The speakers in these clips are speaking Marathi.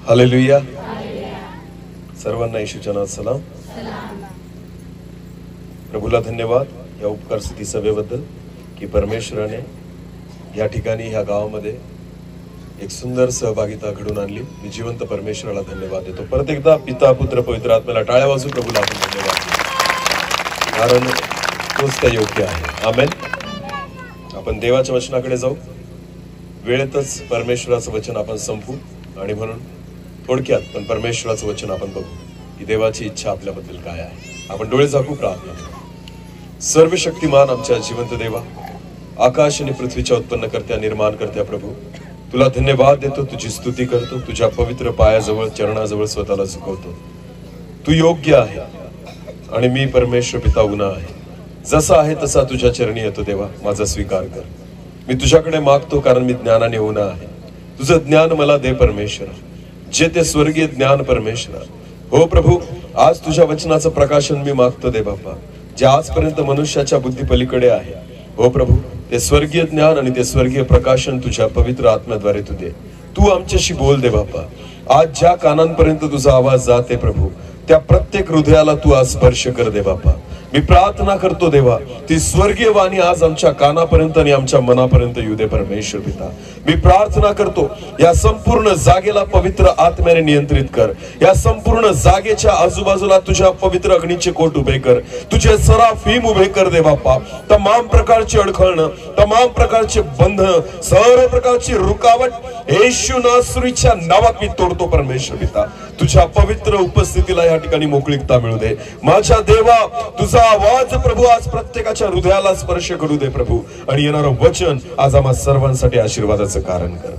हालेलुया. सर्वांना येशूच्या नावात सलाम. प्रभूला धन्यवाद या उपकार स्तुती सभेबद्दल की परमेश्वराने या ठिकाणी ह्या गावामध्ये एक सुंदर सहभागिता घडून आणली. मी जिवंत परमेश्वराला धन्यवाद देतो. परत एकदा पिता पुत्र पवित्र आत्म्याला टाळ्या वाजून प्रभूला आपण धन्यवाद देतो, कारण तोच त्या योग्य आहे. आमेन. आपण देवाच्या वचनाकडे जाऊ. वेळेतच परमेश्वराचं वचन आपण संपू आणि म्हणून थोडक्यात पण परमेश्वराचं वचन आपण बघू की देवाची इच्छा आपल्याबद्दल काय आहे. आपण डोळे झाकू, प्रार्थना करू. सर्व शक्तिमान आमच्या जिवंत देवा, आकाश आणि पृथ्वीच्या उत्पन्न करत्या निर्माण करत्या प्रभू, तुला धन्यवाद देतो, तुझी स्तुती करतो, तुझ्या पवित्र पायाजवळ चरणाजवळ स्वतःला झुकवतो. तू योग्य आहे आणि मी परमेश्वर पिता गुन्हा आहे. जसा आहे तसा तुझ्या चरणी येतो देवा, माझा स्वीकार कर. मी तुझ्याकडे मागतो कारण मी ज्ञानाने उन्हा आहे. तुझं ज्ञान मला दे परमेश्वर, जे ते स्वर्गीय ज्ञान परमेश्वर. हो प्रभू, आज तुझ्या वचनाचं प्रकाशन मी मागतो दे बाप्पा, जे आजपर्यंत मनुष्याच्या बुद्धी पलीकडे आहे. हो प्रभू, ते स्वर्गीय ज्ञान आणि ते स्वर्गीय प्रकाशन तुझ्या पवित्र आत्म्याद्वारे तू दे. तू आमच्याशी बोल दे बाप्पा. आज ज्या कानांपर्यंत तुझा आवाज जाते प्रभू, त्या प्रत्येक हृदयाला तू आज स्पर्श कर दे बाप्पा. मी प्रार्थना करतो देवा, ती स्वर्गीय वाणी आज आमच्या कानापर्यंत आणि आमच्या मनापर्यंत येऊ दे परमेश्वर पिता. मी प्रार्थना करतो, या संपूर्ण जागेला पवित्र आत्म्याने नियंत्रित कर. या संपूर्ण जागेच्या आजूबाजूला तुझ्या पवित्र अग्नीचे कोट उभे कर, तुझे सराफीम उभे कर दे बाप्पा. तमाम प्रकारची अडखळणं, तमाम प्रकारचे बंधन, सर्व प्रकारची रुकावट येशू नासरीच्या नावात मी तोडतो परमेश्वर पिता. तुझ्या पवित्र उपस्थितीला या ठिकाणी मोकळीकता मिळू दे माझ्या देवा. तुझा आवाज प्रभू आज प्रत्येकाच्या हृदयाला स्पर्श करू दे प्रभू, आणि येणारं वचन आज आम्हा सर्वांसाठी आशीर्वादाचं कारण कर.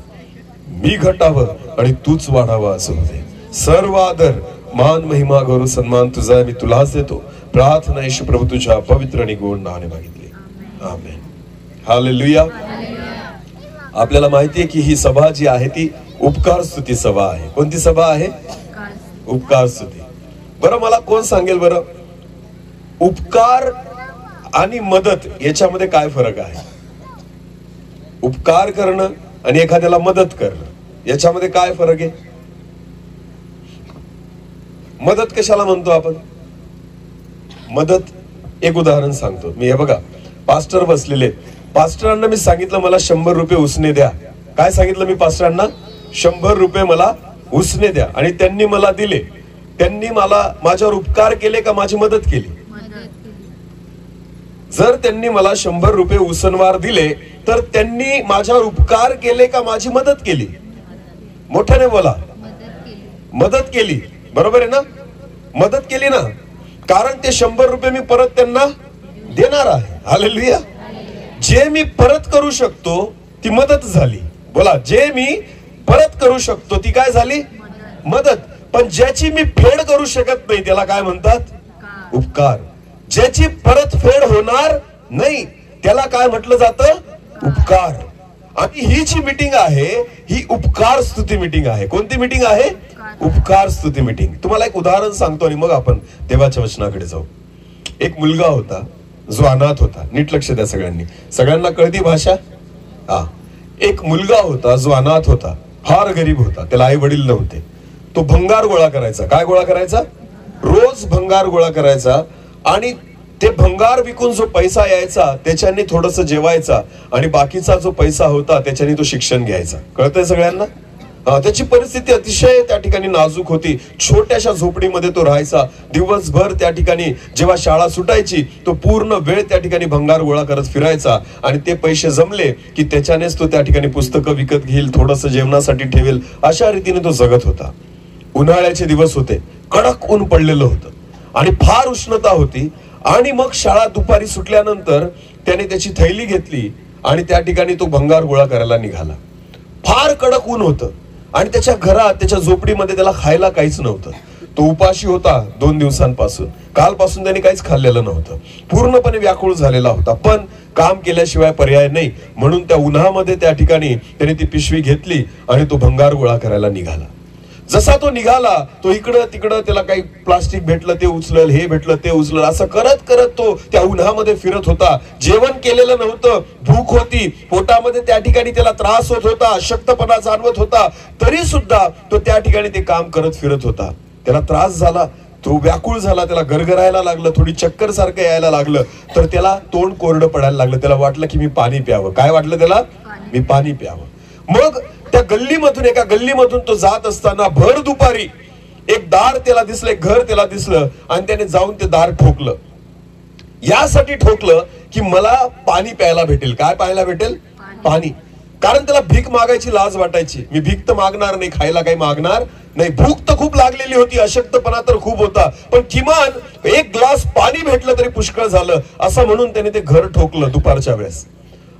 मी घटावं आणि तूच वाढावं असं होते. सर्व आदर, मान, महिमा, गौरव, सन्मान तुझा मी तुलाच देतो. प्रार्थना येशू प्रभू तुझ्या पवित्र आणि गोड नावाने मागितली. आमेन. हालेलुया. आपल्याला माहितीये की ही सभा जी आहे ती उपकार स्तुती सभा आहे. कोणती सभा आहे? उपकार स्तुती. बरं, मला कोण सांगेल बरं, उपकार आणि मदत याच्यामध्ये काय फरक आहे? उपकार करणं आणि एखाद्याला मदत करणं याच्यामध्ये काय फरक आहे? मदत कशाला म्हणतो आपण? मदत, एक उदाहरण सांगतो मी. हे बघा, पास्टर बसलेले, पास्टरांना मी सांगितलं मला 100 रुपये उसने द्या. काय सांगितलं मी पास्टरांना? 100 रुपये मला उसने द्या. आणि त्यांनी मला दिले. त्यांनी मला माझ्यावर उपकार केले का माझी मदत केली? जर त्यांनी मला 100 रुपये उसनवार दिले तर त्यांनी माझ्यावर उपकार केले का माझी मदत केली? मोठ्याने बोला. मदत केली. बरोबर आहे ना? मदत केली ना, कारण ते 100 रुपये मी परत त्यांना देणार आहे. हालेलुया. जे मी परत करू शकतो ती मदत झाली. बोला, जे मी परत करू शकतो ती काय झाली? मदत. पण ज्याची मी फेड करू शकत नाही त्याला काय म्हणतात? उपकार. ज्याची परतफेड होणार नाही त्याला काय म्हटलं जातं? उपकार. आणि ही जी मीटिंग आहे ही उपकार स्तुती मीटिंग आहे. कोणती मीटिंग आहे? उपकार स्तुती मीटिंग. तुम्हाला एक उदाहरण सांगतो आणि मग आपण देवाच्या वचनाकडे जाऊ. एक मुलगा होता जो अनाथ होता. नीट लक्ष द्या सगळ्यांनी. सगळ्यांना कळती भाषा? हा. एक मुलगा होता जो अनाथ होता, फार गरीब होता, त्याला आई वडील नव्हते. तो भंगार गोळा करायचा. काय गोळा करायचा? रोज भंगार गोळा करायचा. आणि ते भंगार विकून जो पैसा यायचा त्याच्याने थोडस जेवायचा आणि बाकीचा जो पैसा होता त्याच्याने तो शिक्षण घ्यायचा. कळतंय सगळ्यांना? त्याची परिस्थिती अतिशय त्या ठिकाणी नाजूक होती. छोट्याशा झोपडीमध्ये तो राहायचा. दिवसभर त्या ठिकाणी जेव्हा शाळा सुटायची तो पूर्ण वेळ त्या ठिकाणी भंगार गोळा करत फिरायचा. आणि ते पैसे जमले की त्याच्यानेच तो त्या ठिकाणी पुस्तकं विकत घेईल, थोडस जेवणासाठी ठेवेल, अशा रीतीने तो जगत होता. उन्हाळ्याचे दिवस होते, कडक ऊन पडलेलं होतं आणि फार उष्णता होती. आणि मग शाळा दुपारी सुटल्यानंतर त्याने त्याची थैली घेतली आणि त्या ठिकाणी तो भंगार गोळा करायला निघाला. फार कडक ऊन होतं आणि त्याच्या घरात, त्याच्या झोपडीमध्ये त्याला खायला काहीच नव्हतं. तो उपाशी होता 2 दिवसांपासून. कालपासून त्याने काहीच खाल्लेलं नव्हतं. पूर्णपणे व्याकुळ झालेला होता. पण काम केल्याशिवाय पर्याय नाही म्हणून त्या उन्हामध्ये त्या ठिकाणी त्याने ती पिशवी घेतली आणि तो भंगार गोळा करायला निघाला. जसा तो निघाला, तो इकडं तिकडं त्याला काही प्लास्टिक भेटलं ते उचलल, हे भेटलं ते उचलल, असं करत करत तो त्या उन्हामध्ये फिरत होता. जेवण केलेलं नव्हतं, भूक होती पोटामध्ये, त्या ठिकाणी त्याला त्रास होत होता, अशक्तपणा जाणवत होता, तरी सुद्धा तो त्या ठिकाणी ते काम करत फिरत होता. त्याला त्रास झाला, तो व्याकुळ झाला, त्याला गरगरायला लागलं, थोडी चक्कर सारखं यायला लागलं, तर त्याला तोंड कोरडं पडायला लागलं. त्याला वाटलं की मी पाणी प्यावं. काय वाटलं त्याला? मी पाणी प्यावं. मग त्या गल्लीमधून, एका गल्लीमधून तो जात असताना भर दुपारी एक दार त्याला दिसलं, एक घर त्याला दिसलं, आणि त्याने जाऊन ते दार ठोकलं. यासाठी ठोकलं की मला पाणी प्यायला भेटेल. काय प्यायला भेटेल? पाणी. कारण त्याला भीक मागायची लाज वाटायची. मी भीक तर मागणार नाही, खायला काही मागणार नाही. भूक तर खूप लागलेली होती, अशक्तपणा तर खूप होता, पण किमान एक ग्लास पाणी भेटलं तरी पुष्कळ झालं, असं म्हणून त्याने ते घर ठोकलं दुपारच्या वेळेस.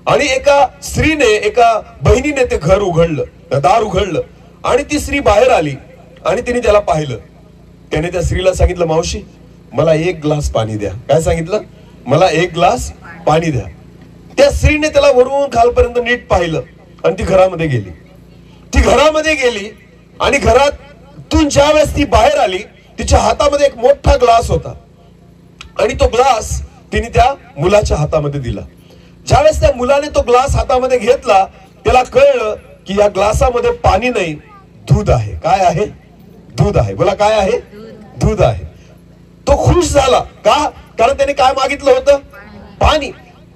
आणि एका स्त्रीने, एका बहिणीने ते घर उघडलं, दार उघडलं, आणि ती स्त्री बाहेर आली आणि तिने त्याला पाहिलं. त्याने त्या स्त्रीला सांगितलं, मावशी मला एक ग्लास पाणी द्या. काय सांगितलं? मला एक ग्लास पाणी द्या. त्या स्त्रीने त्याला वरून खालपर्यंत नीट पाहिलं आणि ती घरामध्ये गेली. ती घरामध्ये गेली आणि घरातून ज्या वेळेस ती बाहेर आली, तिच्या हातामध्ये एक मोठा ग्लास होता आणि तो ग्लास तिने त्या मुलाच्या हातामध्ये दिला. ज्यावेळेस त्या मुलाने तो ग्लास हातामध्ये घेतला, त्याला कळलं की या ग्लासामध्ये पाणी नाही, दूध आहे. काय आहे? दूध आहे. बोला, काय आहे? दूध आहे. तो खुश झाला. का? कारण त्याने काय मागितलं होतं? पाणी.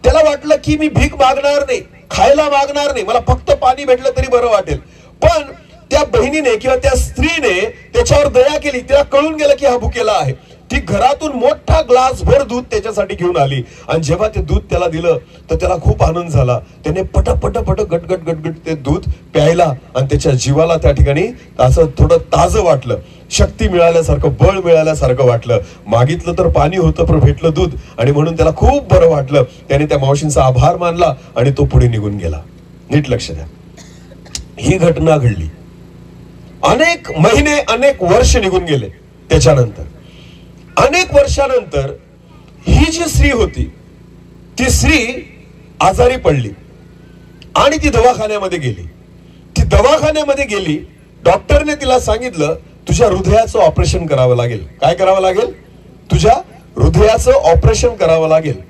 त्याला वाटलं की मी भीक मागणार नाही, खायला मागणार नाही, मला फक्त पाणी भेटलं तरी बरं वाटेल. पण त्या बहिणीने किंवा त्या स्त्रीने त्याच्यावर दया केली. तिला कळून गेलं की हा भुकेला आहे. ती घरातून मोठा ग्लास भर दूध त्याच्यासाठी घेऊन आली आणि जेव्हा ते दूध त्याला दिलं तर त्याला खूप आनंद झाला. त्याने पट गटगट गटगट ते दूध प्यायला आणि त्याच्या जीवाला त्या ठिकाणी असं थोडं ताजं वाटलं, शक्ती मिळाल्यासारखं, बळ मिळाल्यासारखं वाटलं. मागितलं तर पाणी होतं, पण भेटलं दूध, आणि म्हणून त्याला खूप बरं वाटलं. त्याने त्या मावशींचा आभार मानला आणि तो पुढे निघून गेला. नीट लक्ष द्या, ही घटना घडली. अनेक महिने, अनेक वर्ष निघून गेले. त्याच्यानंतर अनेक वर्षानंतर ही जी स्त्री होती, ती स्त्री आजारी पडली आणि ती दवाखान्यामध्ये गेली. ती दवाखान्यामध्ये गेली. डॉक्टरने तिला सांगितलं, तुझ्या हृदयाचं ऑपरेशन करावं लागेल. काय करावं लागेल? तुझ्या हृदयाचं ऑपरेशन करावं लागेल.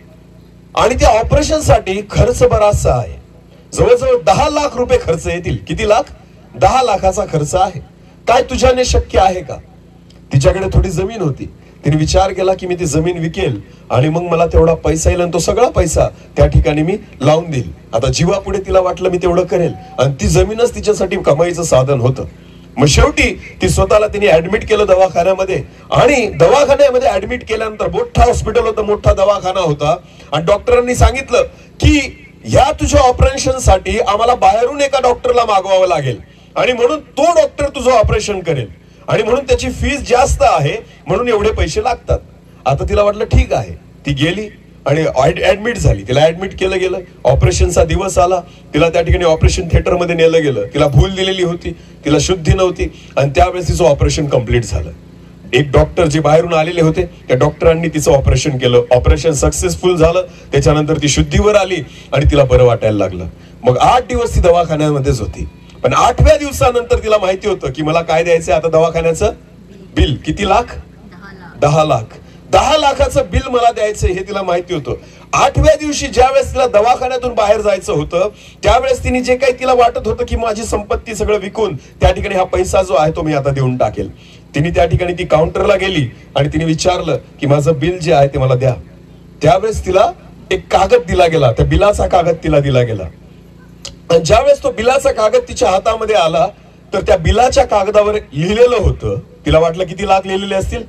आणि त्या ऑपरेशनसाठी खर्च बराचसा आहे. जवळजवळ 10 लाख रुपये खर्च येतील. किती लाख? 10 लाखाचा खर्च आहे. काय तुझ्याने शक्य आहे का? तिच्याकडे थोडी जमीन होती. तिने विचार केला की मी ती जमीन विकेल आणि मग मला तेवढा पैसा येईल आणि तो सगळा पैसा त्या ठिकाणी मी लावून देईल. आता जीवापुढे तिला वाटलं मी तेवढं करेल, आणि ती जमीनच तिच्यासाठी कमाईचं साधन होतं. मग शेवटी ती स्वतःला तिने ऍडमिट केलं दवाखान्यामध्ये. आणि दवाखान्यामध्ये ऍडमिट केल्यानंतर, मोठा हॉस्पिटल होतं, मोठा दवाखाना होता, आणि डॉक्टरांनी सांगितलं की ह्या तुझ्या ऑपरेशनसाठी आम्हाला बाहेरून एका डॉक्टरला मागवावं लागेल, आणि म्हणून तो डॉक्टर तुझं ऑपरेशन करेल, आणि म्हणून त्याची फीस जास्त आहे, म्हणून एवढे पैसे लागतात. आता तिला वाटलं ठीक आहे. ती गेली आणि ऍडमिट झाली. तिला ऍडमिट केलं गेलं. ऑपरेशनचा दिवस आला. तिला त्या ठिकाणी ऑपरेशन थिएटर मध्ये नेलं गेलं. तिला भूल दिलेली होती, तिला शुद्धी नव्हती, आणि त्यावेळेस तिचं ऑपरेशन कम्प्लीट झालं. एक डॉक्टर जे बाहेरून आलेले होते, त्या डॉक्टरांनी तिचं ऑपरेशन केलं. ऑपरेशन सक्सेसफुल झालं. त्याच्यानंतर ती शुद्धीवर आली आणि तिला बरं वाटायला लागलं. मग 8 दिवस ती दवाखान्यामध्येच होती. पण 8व्या दिवसानंतर तिला माहिती होतं की मला काय द्यायचंय आता दवाखान्याचं बिल. किती लाख? 10 लाख. 10 लाखाचं बिल मला द्यायचंय हे तिला माहिती होतं. 8व्या दिवशी ज्यावेळेस तिला दवाखान्यातून बाहेर जायचं होतं, त्यावेळेस तिने जे काही तिला वाटत होतं की माझी संपत्ती सगळं विकून त्या ठिकाणी हा पैसा जो आहे तो मी आता देऊन टाकेल, तिने त्या ठिकाणी ती काउंटरला गेली आणि तिने विचारलं की माझं बिल जे आहे ते मला द्या. त्यावेळेस तिला एक कागद दिला गेला. त्या बिलाचा कागद तिला दिला गेला. आणि ज्यावेळेस तो बिलाचा कागद तिच्या हातामध्ये आला, तर त्या बिलाच्या कागदावर लिहिलेलं होतं, तिला वाटलं किती लाख लिहिलेले असतील?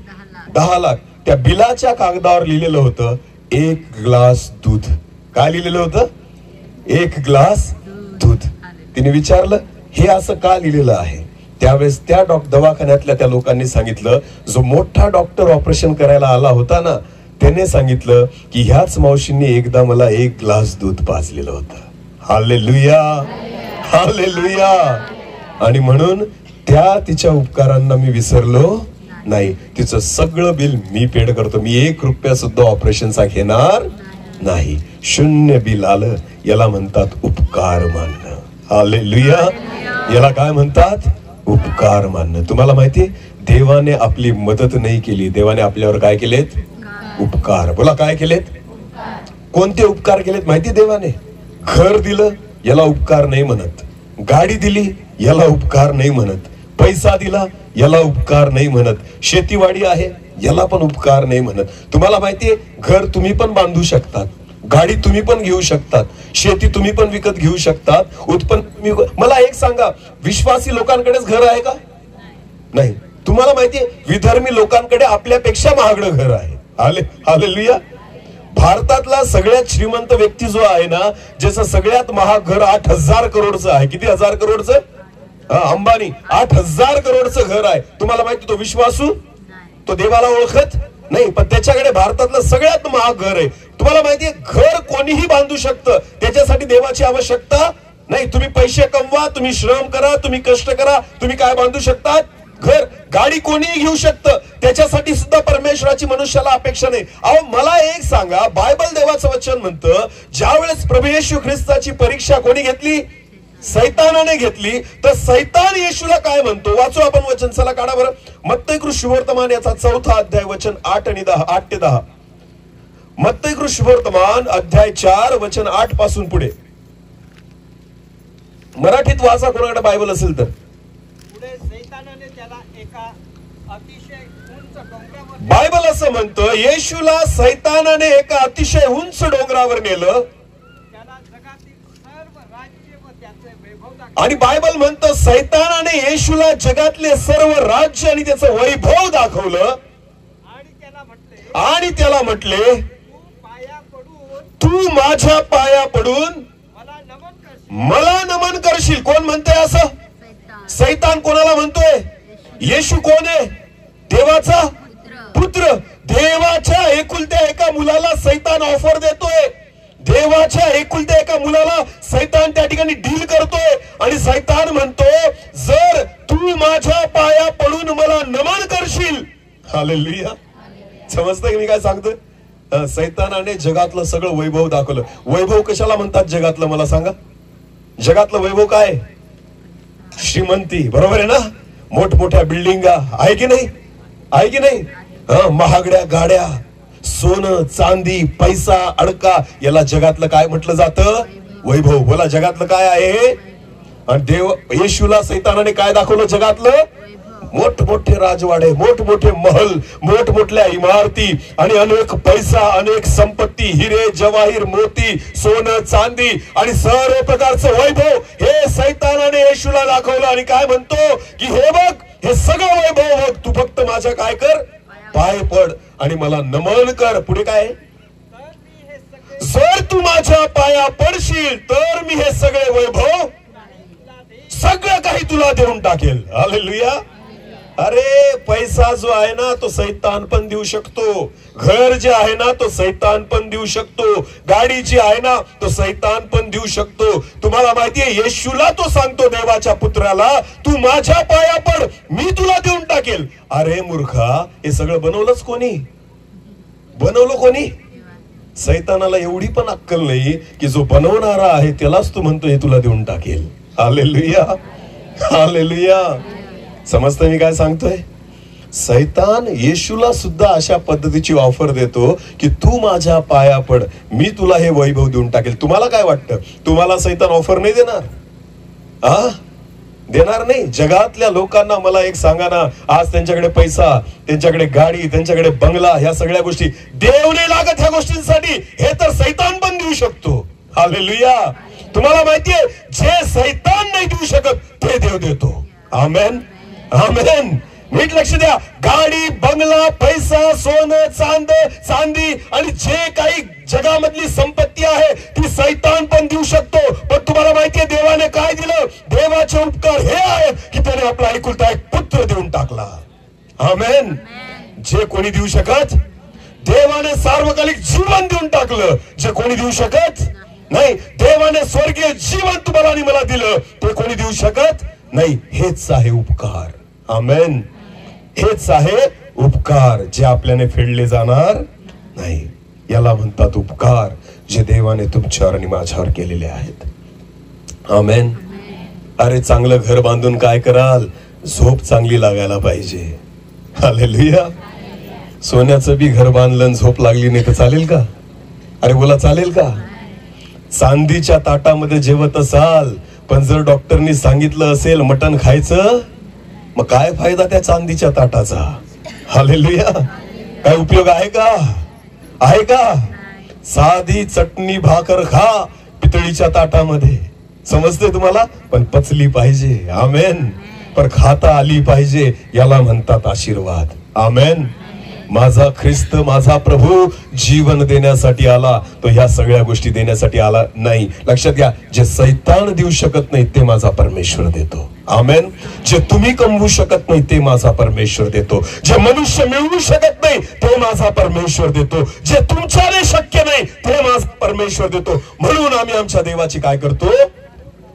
10 लाख. त्या बिलाच्या कागदावर लिहिलेलं होतं 1 ग्लास दूध. काय लिहिलेलं होतं? 1 ग्लास दूध. तिने विचारलं हे असं का लिहिलेलं आहे? त्यावेळेस त्या दवाखान्यातल्या त्या लोकांनी सांगितलं, जो मोठा डॉक्टर ऑपरेशन करायला आला होता ना, त्याने सांगितलं की ह्याच मावशींनी एकदा मला 1 ग्लास दूध पाजलेलं होतं. Hallelujah, hallelujah. आणि म्हणून त्या तिच्या उपकारांना मी विसरलो नाही. तिचं सगळं बिल मी पेड करतो. मी 1 रुपया सुद्धा ऑपरेशनचा घेणार नाही. 0 बिल आलं, याला म्हणतात उपकार मानणं. हालेलुया. याला काय म्हणतात? उपकार मानणं. तुम्हाला माहितीये देवाने आपली मदत नाही केली, देवाने आपल्यावर काय केलेत? उपकार. बोला काय केलेत? कोणते उपकार केलेत माहिती? देवाने घर दिलं याला उपकार नाही म्हणत, गाडी दिली याला उपकार नाही म्हणत, पैसा दिला याला उपकार नाही म्हणत, शेतीवाडी आहे याला पण उपकार नाही म्हणत. तुम्हाला माहितीये घर तुम्ही पण बांधू शकतात, गाडी तुम्ही पण घेऊ शकतात, शेती तुम्ही पण विकत घेऊ शकतात, उत्पन्न मला एक सांगा, विश्वासी लोकांकडेच घर आहे का? नाही. तुम्हाला माहितीये विधर्मी लोकांकडे आपल्यापेक्षा महागडं घर आहे. हालेलुया. भारतातला सगळ्यात श्रीमंत व्यक्ती जो आहे ना, ज्याचं सगळ्यात महाग घर 8,000 करोडचं आहे. किती हजार करोडचं? अंबानी 8,000 करोडचं घर आहे. तुम्हाला माहिती तो विश्वासू, तो देवाला ओळखत नाही, पण त्याच्याकडे भारतातलं सगळ्यात महाग घर आहे. तुम्हाला माहितीये घर कोणीही बांधू शकतं, त्याच्यासाठी देवाची आवश्यकता नाही. तुम्ही पैसे कमवा, तुम्ही श्रम करा, तुम्ही कष्ट करा, तुम्ही काय बांधू शकतात? घर. गाडी कोणीही घेऊ शकतं, त्याच्यासाठी सुद्धा परमेश्वराची मनुष्याला अपेक्षा नाही. अहो मला एक सांगा, बायबल देवाचं वचन म्हणतं ज्या वेळेस प्रभू येशू ख्रिस्ताची परीक्षा कोणी घेतली? सैतानाने घेतली. तर सैतान येशूला काय म्हणतो? वाचू आपण वचन, चला काढा बरं. मत्तई कृत शुभवर्तमान याचा 4था अध्याय वचन 8 आणि 10, 8 ते 10. मत्तई कृत शुभवर्तमान अध्याय 4 वचन 8 पासून पुढे. मराठीत वाचा कोणाकडे बायबल असेल तर. बायबल असं म्हणतं येशूला सैतानाने एका अतिशय उंच डोंगरावर नेलं आणि बायबल म्हणतं सैतानाने येशूला जगातले सर्व राज्य आणि त्याचं वैभव दाखवलं आणि त्याला म्हटले तू माझ्या पाया पडून मला नमन करशील. कोण म्हणतोय असं? सैतान कोणाला म्हणतोय? येशू कोण आहे? देवाचा पुत्र. देवाच्या एकुलत्या एका मुलाला सैतान ऑफर देतोय. देवाच्या एकुलत्या एका मुलाला सैतान त्या ठिकाणी डील करतोय आणि सैतान म्हणतो जर तू माझ्या पाया पडून मला नमन करशील. हालेलुया. समजतंय की मी काय सांगतोय? सैतानाने जगातलं सगळं वैभव दाखवलं. वैभव कशाला म्हणतात जगातलं? मला सांगा. जगातलं वैभव काय? श्रीमंती. बरोबर आहे ना? मोठमोठ्या बिल्डिंगा आहे की नाही? आहे की नाही? महागड्या गाड्या, सोनं चांदी, पैसा अडका, याला जगातलं काय म्हटलं जातं? वैभव. बोला जगातलं काय आहे? आणि देव येशूला सैतानाने काय दाखवलं जगातलं? मोठमोठे राजवाडे, मोठमोठे महल, मोठमोठ्या इमारती आणि अनेक पैसा, अनेक संपत्ती, हिरे जवाहीर मोती, सोनं चांदी आणि सर्व प्रकारचं वैभव हे सैतानाने येशूला दाखवलं आणि काय म्हणतो की हे बघ हे सगळं वैभव बघ, तू फक्त माझ्या काय कर? पाय पड आणि मला नमन कर. पुढे काय? जर तू माझ्या पाया पडशील तर मी हे सगळे वैभव सगळं काही तुला देऊन टाकेल. हालेलुया. अरे पैसा जो आहे ना तो सैतान पण देऊ शकतो, घर जे आहे ना तो सैतान पण देऊ शकतो, गाडी जी आहे ना तो सैतान पण देऊ शकतो. तुम्हाला माहितीये येशूला तो सांगतो देवाच्या पुत्राला तू माझ्या पाया पड मी तुला देऊन टाकेल. अरे मूर्खा, हे सगळं बनवलंच कोणी? बनवलं कोणी? सैतानाला एवढी पण अक्कल नाही की जो बनवणारा आहे त्यालाच तू म्हणतो हे तुला देऊन टाकेल. हालेलुया. हालेलुया. समजतं मी काय सांगतोय? सैतान येशूला सुद्धा अशा पद्धतीची ऑफर देतो की तू माझ्या पाया पड मी तुला हे वैभव देऊन टाकेल. तुम्हाला काय वाटतं? तुम्हाला सैतान ऑफर नाही देणार? देणार नाही. जगातल्या लोकांना मला एक सांगा ना, आज त्यांच्याकडे पैसा, त्यांच्याकडे गाडी, त्यांच्याकडे बंगला, ह्या सगळ्या गोष्टी देव नाही लागत ह्या गोष्टींसाठी. हे तर सैतान पण देऊ शकतो. हालेलुया. तुम्हाला माहितीये जे सैतान नाही देऊ शकत ते देव देतो. आमेन. आमेन. नीट लक्ष द्या. गाडी, बंगला, पैसा, सोनं चांदी आणि जे काही जगामधली संपत्ती आहे ती सैतान पण देऊ शकतो. पण तुम्हाला माहितीये देवाने काय दिलं? देवाचे उपकार हे आहेत की त्याने आपला एकुलता एक पुत्र देऊन टाकला. आमेन. जे कोणी देऊ शकत? देवाने सार्वकालिक जीवन देऊन टाकलं, जे कोणी देऊ शकत नाही. देवाने स्वर्गीय जीवन तुम्हाला आणि मला दिलं, ते कोणी देऊ शकत नाही. हेच आहे उपकार. आमेन. हेच आहे उपकार जे आपल्याने फेडले जाणार नाही. याला म्हणतात उपकार जे देवाने तुमच्यावर आणि माझ्यावर केलेले आहेत. आमेन. अरे चांगलं घर बांधून काय कराल? झोप चांगली लागायला पाहिजे. हालेलुया. सोन्याचं बी घर बांधलं, झोप लागली नाही तर चालेल का? अरे बोला, चालेल का? चांदीच्या ताटामध्ये जेवत असाल, पण जर डॉक्टरनी सांगितलं असेल मटण खायचं, मग काय फायदा त्या चांदीच्या ताटाचा? हालेलुया. काय उपयोग आहे का? आहे का? साधी चटणी भाकर खा पितळीच्या ताटामध्ये, समजते तुम्हाला? पण पचली पाहिजे. आमेन. पण खाता आली पाहिजे, याला म्हणतात आशीर्वाद. आमेन. माझा ख्रिस्त, माझा प्रभू जीवन देण्यासाठी आला, तो ह्या सगळ्या गोष्टी देण्यासाठी आला नाही. लक्षात घ्या, जे सैतान देऊ शकत नाही ते माझा परमेश्वर देतो. आमेन. जे तुम्ही कमवू शकत नाही ते माझा परमेश्वर देतो. जे मनुष्य मिळवू शकत नाही ते माझा परमेश्वर देतो. जे तुमच्याने शक्य नाही ते माझा परमेश्वर देतो. म्हणून आम्ही आमच्या देवाची काय करतो?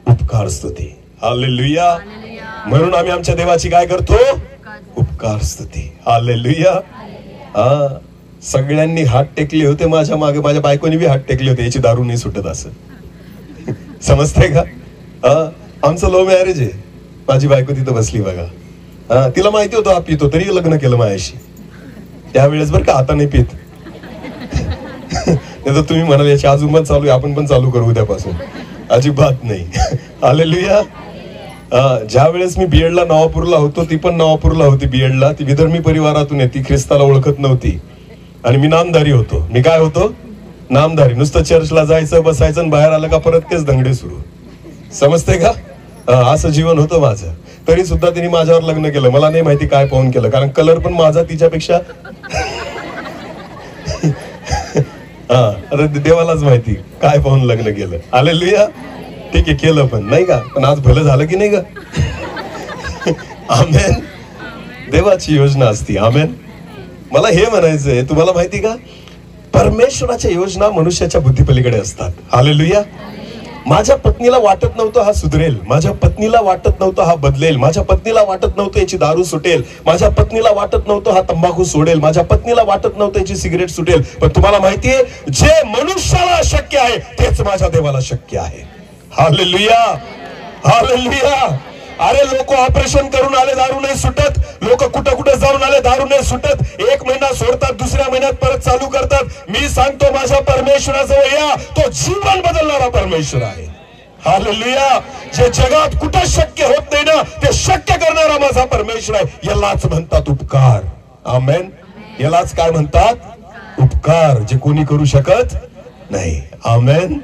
उपकार स्तुती. हालेलुया. म्हणून आम्ही आमच्या देवाची काय करतो? उपकार स्तुती. हालेलुया. सगळ्यांनी हात टेकले होते माझ्या मागे, माझ्या बायकोनी बी हात टेकले होते, याची दारू नाही सुटत असं. समजते का? आमचं लव्ह मॅरेज आहे. माझी बायको तिथं बसली बघा. तिला माहिती होतं हा पितो, तरी लग्न केलं माझ्याशी. त्यावेळेस बरं का, आता नाही पित. नाही तर तुम्ही म्हणाल याची अजून पण चालू आहे, आपण पण चालू करू उद्यापासून. अजिबात नाही. हालेलुया. ज्या वेळेस मी बीएडला नवापूरला होतो, ती पण नवापूरला होती बीएडला. ती विदर्मी परिवारातून आहे, ती ख्रिस्ताला ओळखत नव्हती. आणि मी नामधारी होतो. मी काय होतो? नामधारी. नुसतं चर्चला जायचं, बसायचं आणि बाहेर आलं का परत तेच दंगडे सुरू. समजते का? असं जीवन होतं माझं. तरी सुद्धा तिने माझ्यावर लग्न केलं. मला नाही माहिती काय पाहून केलं, कारण कलर पण माझा तिच्यापेक्षा. आता देवालाच माहिती काय पाहून लग्न केलं. हालेलुया. ठीक आहे, केलं पण नाही का, पण आज भलं झालं की नाही का? आमेन. देवाची योजना असती. आमेन. मला हे म्हणायचंय, तुम्हाला माहिती का, परमेश्वराच्या योजना मनुष्याच्या बुद्धीपलीकडे असतात. हालेलुया. माझ्या पत्नीला वाटत नव्हतं हा सुधरेल, माझ्या पत्नीला वाटत नव्हतं हा बदलेल, माझ्या पत्नीला वाटत नव्हतं याची दारू सुटेल, माझ्या पत्नीला वाटत नव्हतं हा तंबाखू सोडेल, माझ्या पत्नीला वाटत नव्हतं याची सिगरेट सुटेल. पण तुम्हाला माहितीये, जे मनुष्याला शक्य आहे तेच माझ्या देवाला शक्य आहे. हालेलुया. हालेलुया. अरे लोक ऑपरेशन करून आले, दारू नाही सुटत. लोक कुठं कुठं जाऊन आले, दारू नाही सुटत. एक महिना सोडतात, दुसऱ्या महिन्यात परत चालू करतात. मी सांगतो, माझ्या परमेश्वराजवळ या, तो जीवन बदलणारा परमेश्वर आहे. हालेलुया. जे जगात कुठं शक्य होत नाही ना, ते शक्य करणारा माझा परमेश्वर आहे. यालाच म्हणतात उपकार. आमेन. यालाच काय म्हणतात? उपकार, जे कोणी करू शकत नाही. आमेन.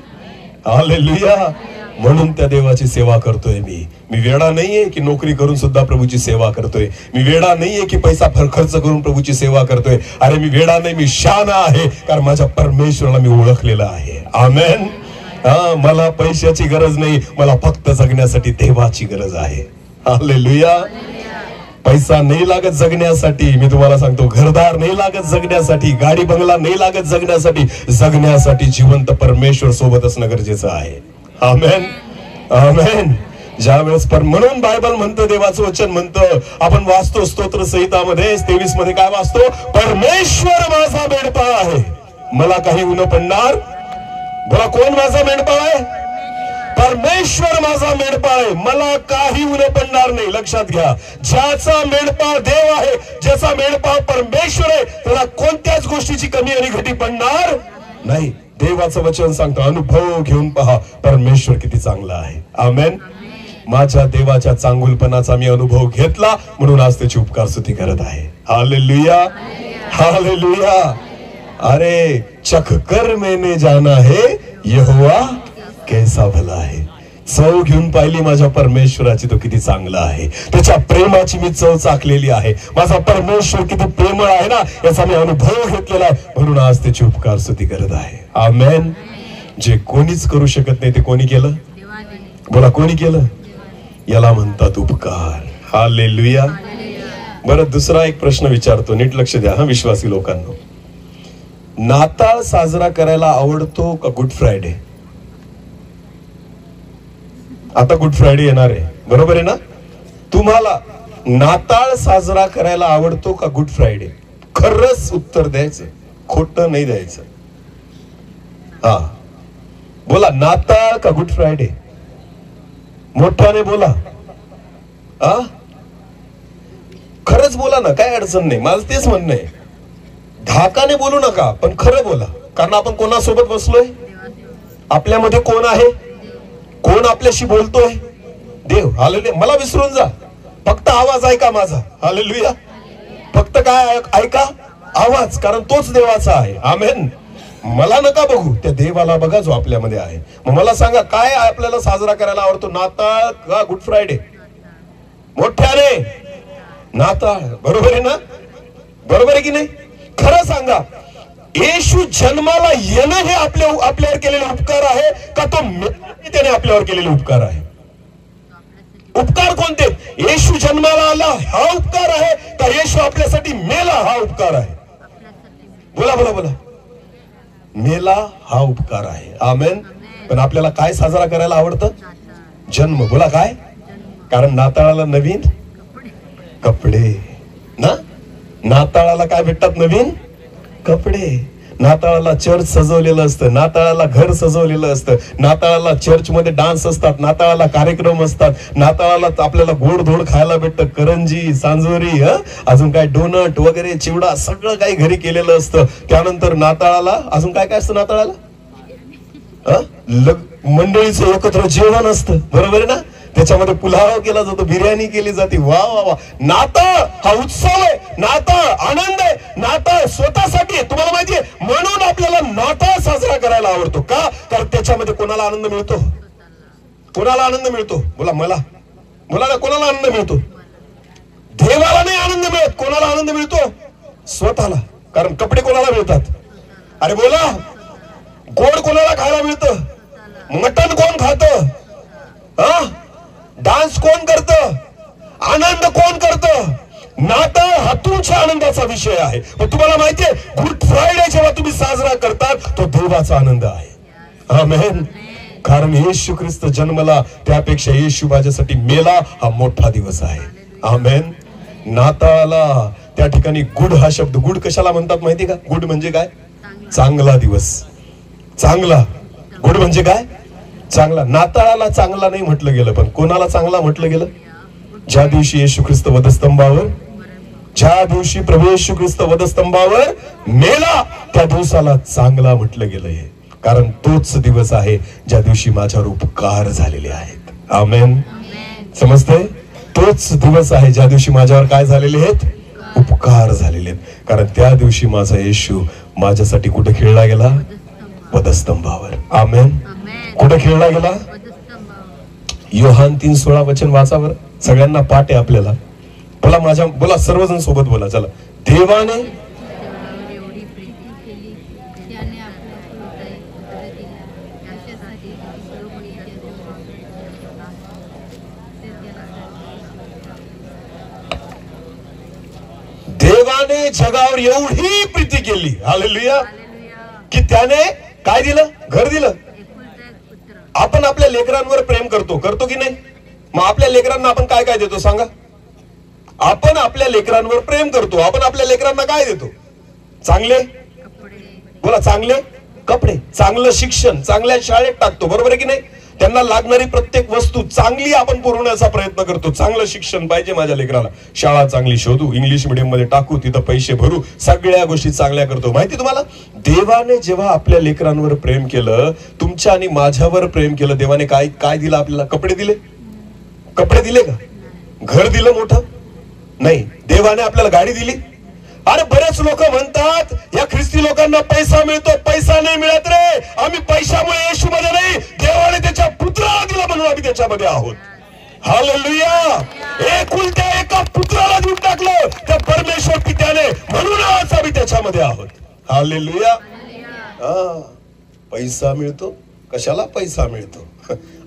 हालेलुया. म्हणून त्या देवाची सेवा करतोय मी वेडा नाहीये की नोकरी करून सुद्धा प्रभूची सेवा करतोय. मी वेडा नाहीये की पैसा खर्च करून प्रभूची सेवा करतोय. अरे मी वेडा नाही, मी शहाणा आहे, कारण माझ्या परमेश्वराला मी ओळखलेलं आहे. आमेन. मला पैशाची गरज नाही, मला फक्त जगण्यासाठी देवाची गरज आहे. हालेलुया. पैसा नाही लागत जगण्यासाठी. मी तुम्हाला सांगतो, घरदार नाही लागत जगण्यासाठी, गाडी बंगला नाही लागत जगण्यासाठी. जगण्यासाठी जिवंत परमेश्वर सोबत असणं गरजेचं आहे. आमेन. आमेन. ज्यावेळेस म्हणून बायबल म्हणतं, देवाचं वचन म्हणतं, आपण वाचतो स्तोत्र संहितामध्ये 23 मध्ये काय वाचतो? परमेश्वर माझा मेंढपाळ आहे, मला काही ऊन पडणार. बोला, कोण माझा मेंढपाळ आहे? परमेश्वर माझा मेंढपाळ आहे, मला काही ऊन पडणार नाही. लक्षात घ्या, ज्याचा मेंढपाळ देव आहे, ज्याचा मेंढपाळ परमेश्वर आहे, त्याला कोणत्याच गोष्टीची कमी आणि घटी पडणार नाही. देवाचं वचन सांगतो, अनुभव घेऊन पहा परमेश्वर किती चांगला आहे. आमेन. माझ्या देवाच्या चांगुलपणाचा मी अनुभव घेतला, म्हणून आज त्याची उपकार स्तुती करत आहे. हालेलुया. हालेलुया. अरे चख कर मैंने जाना है यहोवा कैसा भला है. चव घेऊन पाहिली माझ्या परमेश्वराची, तो किती चांगला आहे. त्याच्या प्रेमाची मी चव चाखलेली आहे. माझा परमेश्वर किती प्रेमळ आहे ना, याचा मी अनुभव घेतलेला आहे, म्हणून आज त्याची उपकार स्तुती करत आहे. आमेन. जे कोणीच करू शकत नाही ते कोणी केलं? बोला, कोणी केलं? याला म्हणतात उपकार. हालेलुया. बरं, दुसरा एक प्रश्न विचारतो, नीट लक्ष द्या हा विश्वासी लोकांनो. नाताळ साजरा करायला आवडतो का गुड फ्रायडे? आता गुड फ्रायडे येणार आहे, बरोबर आहे ना? तुम्हाला नाताळ साजरा करायला आवडतो का गुड फ्रायडे? खरंच उत्तर द्यायचं, खोटं नाही द्यायचं. हा बोला, नाताळ का गुड फ्रायडे? मोठ्याने बोला. खरंच बोला ना, काय अडचण नाही. माझं तेच म्हणणं आहे, धाकाने बोलू नका, पण खरं बोला. कारण आपण कोणासोबत बसलोय? आपल्यामध्ये कोण आहे? कोण आपल्याशी बोलतोय? देव. हालेलुया. मला विसरून जा, फक्त आवाज ऐका माझा. हालेलुया. फक्त काय ऐका? आवाज. कारण तोच देवाचा आहे. आमेन. मला नका बघू, त्या देवाला बघा जो आपल्यामध्ये आहे. मग मला सांगा, काय आपल्याला साजरा करायला आवडतो? नाताळ का गुड फ्रायडे? मोठ्याने नाताळ. बरोबर आहे ना? बरोबर आहे की नाही? खरं सांगा, येशू जन्माला येणं हे आपल्यावर केलेले उपकार आहे का तो त्याने आपल्यावर केलेले उपकार आहे? उपकार कोणते? येशू जन्माला आला हा उपकार आहे का येशू आपल्यासाठी मेला हा उपकार आहे? बोला बोला बोला. मेला हा उपकार आहे. आमेन. पण आपल्याला काय साजरा करायला आवडतं? जन्म. बोला काय? कारण नाताळाला नवीन कपडे ना. नाताळाला काय भेटतात? नवीन कपडे. नाताळाला चर्च सजवलेलं असतं, नाताळाला घर सजवलेलं असतं, नाताळाला चर्च मध्ये डान्स असतात, नाताळाला कार्यक्रम असतात, नाताळाला आपल्याला गोड धोड खायला भेटतं, करंजी, सांजोरी, अजून काय डोनट वगैरे, चिवडा, सगळं काही घरी केलेलं असतं. त्यानंतर नाताळाला अजून काय काय असतं? नाताळाला मंडळीचं एकत्र जेवण असतं. बरोबर आहे ना? त्याच्यामध्ये पुलाव केला जातो, बिर्याणी केली जाते. वा वा वा. नाताळ हा उत्सव आहे, नाताळ आनंद आहे, नाताळ स्वतःसाठी आहे. तुम्हाला माहितीये, म्हणून आपल्याला नाताळ साजरा करायला आवडतो. का? कारण त्याच्यामध्ये कोणाला आनंद मिळतो? कोणाला आनंद मिळतो? बोला मला. बोला ना, कोणाला आनंद मिळतो? देवाला नाही आनंद मिळत. कोणाला आनंद मिळतो? स्वतःला. कारण कपडे कोणाला मिळतात? अरे बोला. गोड कोणाला खायला मिळतं? मटण कोण खातं? डान्स कोण करतं? आनंद कोण करतं? नाताळ हा तुमच्या आनंदाचा विषय आहे. पण तुम्हाला माहितीये, गुड फ्रायडे जेव्हा तुम्ही साजरा करतात तो देवाचा आनंद आहे. आमेन. कारण येशू ख्रिस्त जन्मला, त्यापेक्षा येशू माझ्यासाठी मेला हा मोठा दिवस आहे. आमेन. नाताळाला त्या ठिकाणी गुड हा शब्द, गुड कशाला म्हणतात माहिती का? गुड म्हणजे काय? चांगला दिवस. चांगला. गुड म्हणजे काय? चांगला. नाताळाला चांगला नाही म्हटलं गेलं, पण कोणाला चांगला म्हटलं गेलं? ज्या दिवशी येशू ख्रिस्त वधस्तंभावर, ज्या दिवशी प्रभू येशू ख्रिस्त वधस्तंभावर मेला, त्या दिवसाला चांगला म्हटलं गेलं. हे कारण तोच दिवस आहे ज्या दिवशी माझ्यावर उपकार झालेले आहेत. आमेन. समजतंय? तोच दिवस आहे ज्या दिवशी माझ्यावर काय झालेले आहेत? उपकार झालेले आहेत. कारण त्या दिवशी माझा येशू माझ्यासाठी कुठे खेळला गेला? वधस्तंभावर. आमेन. कुठे खेळला गेला? योहान 3:16 वचन वाचावर. सगळ्यांना पाठ आहे आपल्याला. बोला माझ्या, बोला सर्वजण सोबत बोला. चला. देवाने देवाने जगावर एवढी प्रीती केली, हालेलुया, की त्याने काय दिलं? घर दिलं. आपण आपल्या लेकरांवर प्रेम करतो की नाही? मग आपल्या लेकरांना आपण काय काय देतो सांगा? आपण आपल्या लेकरांवर प्रेम करतो. आपण आपल्या लेकरांना काय देतो? चांगले, बोला, चांगले कपडे, चांगलं शिक्षण, चांगल्या शाळेत टाकतो. बरोबर आहे की नाही? त्यांना लागणारी प्रत्येक वस्तू चांगली आपण पुरवण्याचा प्रयत्न करतो. चांगलं शिक्षण पाहिजे माझ्या लेकराला, शाळा चांगली शोधू, इंग्लिश मीडियम मध्ये टाकू, तिथं पैसे भरू, सगळ्या गोष्टी चांगल्या करतो. माहिती तुम्हाला, देवाने जेव्हा आपल्या लेकरांवर प्रेम केलं, तुमच्या आणि माझ्यावर प्रेम केलं, देवाने काय काय दिलं आपल्याला? कपडे दिले. कपडे दिले का? घर दिलं मोठं? नाही. देवाने आपल्याला गाडी दिली. अरे बरेच लोक म्हणतात या ख्रिस्ती लोकांना पैसा मिळतो. पैसा नाही मिळत रे. आम्ही पैशामुळे येशू मध्ये नाही, देवाने त्याच्या पुत्राला दिला म्हणून आम्ही त्याच्यामध्ये आहोत. हालेलुया. एकुलत्या एका पुत्राला देऊन टाकलं त्या परमेश्वर पित्याने, म्हणून आज आम्ही त्याच्यामध्ये आहोत. हालेलुया. पैसा मिळतो. कशाला पैसा मिळतो?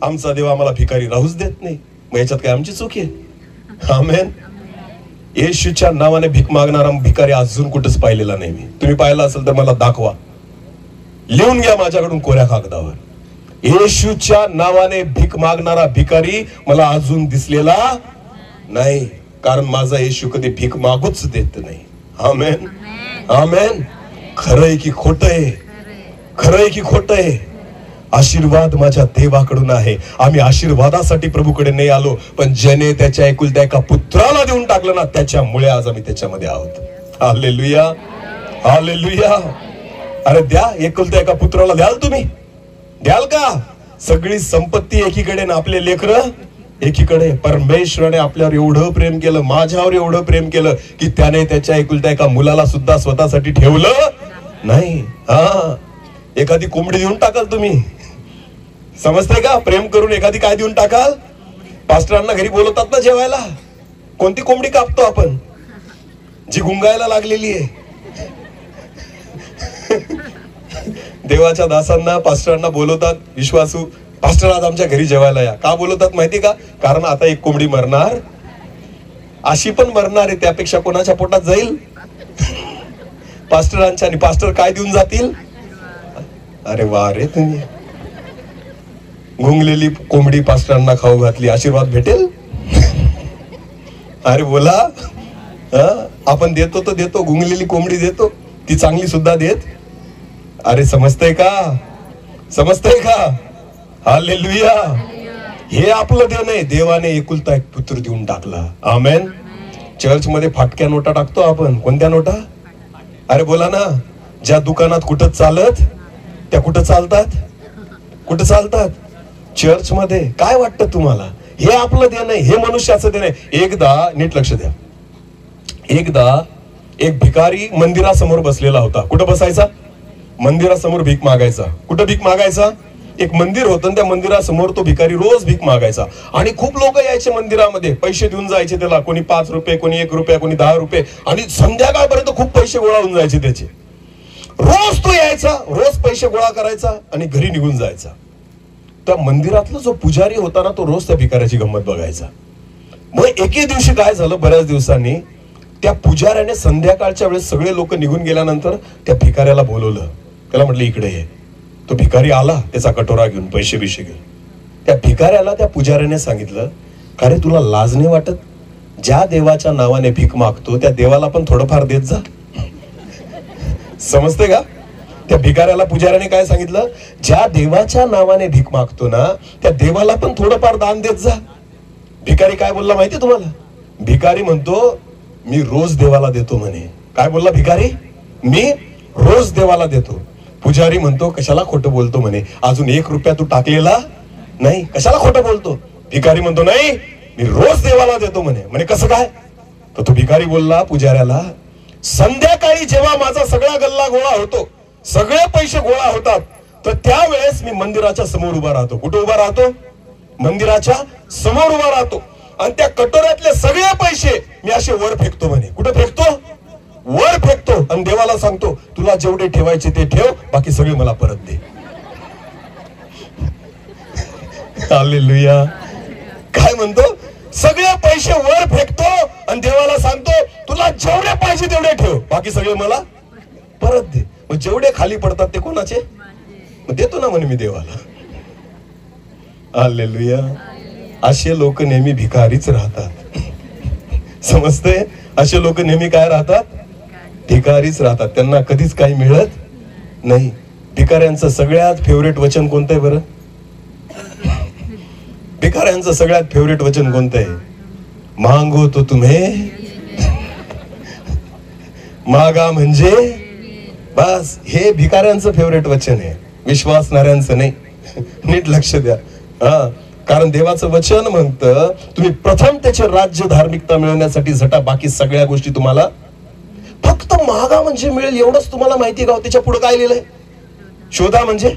आमचा देव आम्हाला भिकारी राहूच देत नाही. मग याच्यात काय आमची चूक आहे? आमेन. येशूच्या नावाने भीक मागणारा भिकारी अजून कुठंच पाहिलेला नाही मी. तुम्ही पाहिला असेल तर मला दाखवा, लिहून घ्या माझ्याकडून कोऱ्या कागदावर. येशूच्या नावाने भीक मागणारा भिकारी मला अजून दिसलेला नाही. कारण माझा येशू कधी भीक मागूच देत नाही. आमेन. आमेन. खरंय की खोटं आहे? खरंय की खोटं आहे? आशीर्वाद माझ्या देवाकडून आहे. आम्ही आशीर्वादासाठी प्रभूकडे नाही आलो, पण ज्याने त्याच्या एकुलत्या एका पुत्राला देऊन टाकलं ना, त्याच्यामुळे आज आम्ही त्याच्यामध्ये आहोत. Hallelujah, hallelujah. अरे द्या, एकुलत्या एका पुत्राला द्याल तुम्ही? द्याल का? सगळी संपत्ती एकीकडे ना आपले लेकरं एकीकडे. परमेश्वराने आपल्यावर एवढं प्रेम केलं, माझ्यावर एवढं प्रेम केलं की त्याने त्याच्या एकुलत्या एका मुलाला सुद्धा स्वतःसाठी ठेवलं नाही. हा, एखादी कोंबडी देऊन टाकाल तुम्ही, समजते का? प्रेम करून एखादी काय देऊन टाकाल? पास्टरांना घरी बोलवतात ना जेवायला, कोणती कोंबडी कापतो आपण? जी गुंगायला लागलेली आहे. देवाच्या दासांना पास्टरांना बोलवतात, विश्वासू पास्टर आज आमच्या घरी जेवायला या. का बोलवतात माहिती का? कारण आता एक कोंबडी मरणार, अशी पण मरणार आहे, त्यापेक्षा कोणाच्या पोटात जाईल? पास्टरांच्या. आणि पास्टर काय देऊन जातील? अरे वा रे, तुम्ही गुंगलेली कोंबडी पास्टरांना खाऊ घातली, आशीर्वाद भेटेल? अरे बोला. आपण देतो तर देतो, गुंगलेली कोंबडी देतो, ती चांगली सुद्धा देत. अरे समजतंय का? समजतंय का? हालेलुया. हे आपलं देणं आहे. देवाने एकुलता एक पुत्र देऊन टाकला. आमेन. चर्च मध्ये फाटक्या नोटा टाकतो आपण. कोणत्या नोटा? अरे बोला ना. ज्या दुकानात कुठं चालत त्या कुठं चालतात? कुठं चालतात? चर्च मध्ये. काय वाटतं तुम्हाला? हे आपलं देणं आहे, हे मनुष्याचं देणं आहे. एकदा नीट लक्ष द्या. एकदा एक भिकारी मंदिरासमोर बसलेला होता. कुठं बसायचा? मंदिरासमोर भीक मागायचा. कुठं भीक मागायचा? एक मंदिर होतं, त्या मंदिरासमोर तो भिकारी रोज भीक मागायचा. आणि खूप लोक यायचे मंदिरामध्ये, पैसे देऊन जायचे त्याला. कोणी 5 रुपये, कोणी 1 रुपया, कोणी 10 रुपये. आणि संध्याकाळपर्यंत खूप पैसे गोळा होऊन जायचे त्याचे. रोज तो यायचा, रोज पैसे गोळा करायचा आणि घरी निघून जायचा. त्या मंदिरातला जो पुजारी होता ना, तो रोज त्या भिकाऱ्याची गंमत बघायचा. मग एके दिवशी काय झालं, बऱ्याच दिवसांनी त्या पुजाऱ्याने संध्याकाळच्या वेळेस सगळे लोक निघून गेल्यानंतर त्या भिकाऱ्याला बोलवलं. त्याला म्हटलं इकडे ये. तो भिकारी आला त्याचा कटोरा घेऊन, पैसे बिशे घेऊन. त्या भिकाऱ्याला त्या पुजाऱ्याने सांगितलं, का रे तुला लाज नाही वाटत? ज्या देवाच्या नावाने भीक मागतो त्या देवाला पण थोडंफार देत जा. समजते का? त्या भिकाऱ्याला पुजाऱ्याने काय सांगितलं? ज्या देवाच्या नावाने भीक मागतो ना, त्या देवाला पण थोडंफार दान देत जा. भिकारी काय बोलला माहिती तुम्हाला? भिकारी म्हणतो, मी रोज देवाला देतो म्हणे. काय बोलला भिकारी? मी रोज देवाला देतो. पुजारी म्हणतो, कशाला खोटं बोलतो म्हणे, अजून 1 रुपया तू टाकलेला नाही, कशाला खोटं बोलतो? भिकारी म्हणतो, नाही मी रोज देवाला देतो म्हणे. म्हणे कसं काय? तर तो भिकारी बोलला पुजाऱ्याला, संध्याकाळी जेव्हा माझा सगळा गल्ला गोळा होतो, सगळे पैसे गोळा होतात, तर त्यावेळेस मी मंदिराच्या समोर उभा राहतो. कुठे उभा राहतो? मंदिराच्या समोर उभा राहतो. आणि त्या कटोऱ्यातले सगळे पैसे मी असे वर फेकतो म्हणे. कुठे फेकतो? वर फेकतो. आणि देवाला सांगतो, तुला जेवढे ठेवायचे ते ठेव, बाकी सगळे मला परत दे. हालेलुया. काय म्हणतो? सगळे पैसे वर फेकतो आणि देवाला सांगतो, तुला जेवढे पाहिजे तेवढे ठेव, बाकी सगळे मला परत दे. मग जेवढे खाली पडतात ते कोणाचे? मग देतो ना म्हणे मी देवाला. हालेलुया. असे लोक नेहमी भिकारीच राहतात. समजते? असे लोक नेहमी काय राहतात? भिकारीच राहतात. त्यांना कधीच काही मिळत नाही. भिकाऱ्यांचं सगळ्यात फेवरेट वचन कोणतं आहे बरं? भिकाऱ्यांचं सगळ्यात फेवरेट वचन कोणतं आहे? मागो तो तुम्हे मागा म्हणजे बस. हे भिकाऱ्यांचं फेवरेट वचन आहे, विश्वासणाऱ्यांचं नाही. नीट लक्ष द्या. हा, कारण देवाचं वचन म्हणतं, तुम्ही प्रथम त्याचे राज्य धार्मिकता मिळवण्यासाठी झटा, बाकी सगळ्या गोष्टी तुम्हाला फक्त मागा म्हणजे मिळेल एवढंच तुम्हाला माहिती का? त्याच्या पुढे काय लिहिलंय? शोधा म्हणजे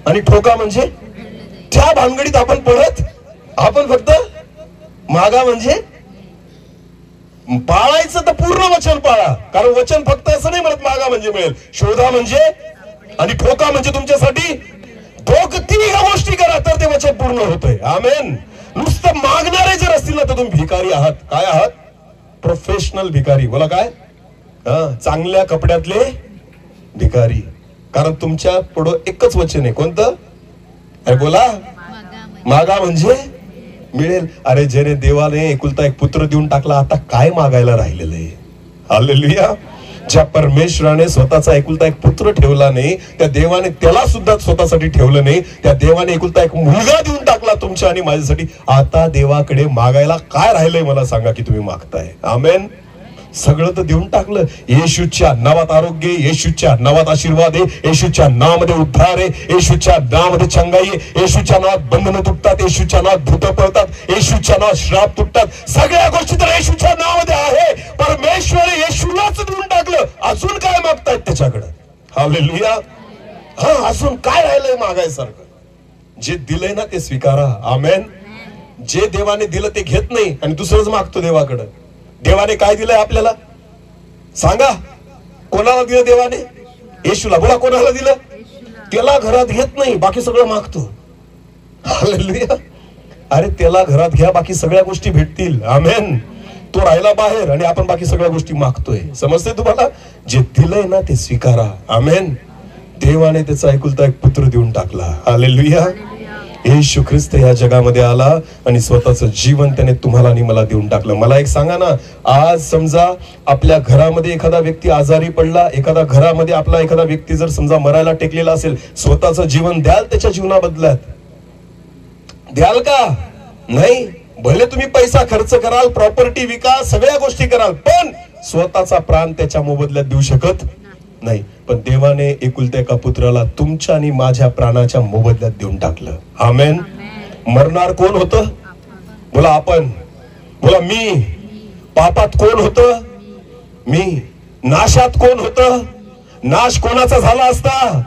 आणि ठोका म्हणजे. त्या भानगडीत आपण पडत, आपण फक्त मागा म्हणजे पाळायचं तर पूर्ण वचन पाळा. कारण वचन फक्त असं नाही म्हणत मागा म्हणजे मिळेल. शोधा म्हणजे आणि ठोका म्हणजे तुमच्यासाठी तिन्ही ह्या गोष्टी करा तर ते वचन पूर्ण होतंय. आमेन. नुसतं मागणारे जर असतील ना तर तुम्ही भिकारी आहात. काय आहात? प्रोफेशनल भिकारी. बोला काय? चांगल्या कपड्यातले भिकारी. कारण तुमच्या पुढं एकच वचन आहे. कोणतं? अरे बोला. मागा म्हणजे मिळेल. अरे ज्याने देवाने एकुलता एक पुत्र देऊन टाकला, आता काय मागायला राहिलेलं आहे? हालेलुया. ज्या परमेश्वराने स्वतःचा एकुलता एक पुत्र ठेवला नाही, त्या देवाने त्याला सुद्धा स्वतःसाठी ठेवलं नाही, त्या देवाने एकुलता एक मुलगा देऊन टाकला तुमच्या आणि माझ्यासाठी. आता देवाकडे मागायला काय राहिलंय मला सांगा की तुम्ही मागताय. आमेन. सगळं तर देऊन टाकलं. येशूच्या नावात आरोग्य, येशूच्या नावात आशीर्वाद आहे, येशूच्या नावामध्ये उद्धार आहे, येशूच्या नावामध्ये चंगाई आहे, येशूच्या नावात बंधनं तुटतात, येशूच्या नावात भूत पळतात, येशूच्या नावात श्राप तुटतात. सगळ्या गोष्टी तर येशूच्या नावामध्ये आहे. परमेश्वराने येशूलाच देऊन टाकलं. अजून काय मागतायत त्याच्याकडे? हालेलुया. हा, अजून काय राहिलंय मागायसारखं? जे दिलंय ना ते स्वीकारा. आमेन. जे देवाने दिलं ते घेत नाही आणि दुसरंच मागतो देवाकडे. देवाने काय दिलंय आपल्याला सांगा? कोणाला दिलं देवाने? येशूला. बोला, कोणाला दिलं? त्याला घरात घेत नाही, बाकी सगळं मागतो. हालेलुया. अरे त्याला घरात घ्या, बाकी सगळ्या गोष्टी भेटतील. आमेन. तो राहिला बाहेर आणि आपण बाकी सगळ्या गोष्टी मागतोय. समजते तुम्हाला? जे दिलंय ना ते स्वीकारा. आमेन. देवाने त्याचा एकुलता एक पुत्र देऊन टाकला. हालेलुया. येशू ख्रिस्त या जगामध्ये आला आणि स्वतःचं जीवन त्याने तुम्हाला आणि मला देऊन टाकलं. मला एक सांगा ना, आज समजा आपल्या घरामध्ये एखादा व्यक्ती आजारी पडला, एखादा घरामध्ये आपला एखादा व्यक्ती जर समजा मरायला टेकलेला असेल, स्वतःचं जीवन द्याल त्याच्या जीवनाबदल्यात? द्याल का? नाही. भले तुम्ही पैसा खर्च कराल, प्रॉपर्टी विका, सगळ्या गोष्टी कराल, पण स्वतःचा प्राण त्याच्या मोबदल्यात देऊ शकत नाही. पण देवाने एकुलत्या एका पुत्राला तुमच्या आणि माझ्या प्राणाच्या मोबदल्यात देऊन टाकलं. आमेन. मरणार कोण होतं? बोला आपण. बोला मी. पापात कोण होतं? मी. नाशात कोण होतं? नाश कोणाचा झाला असता?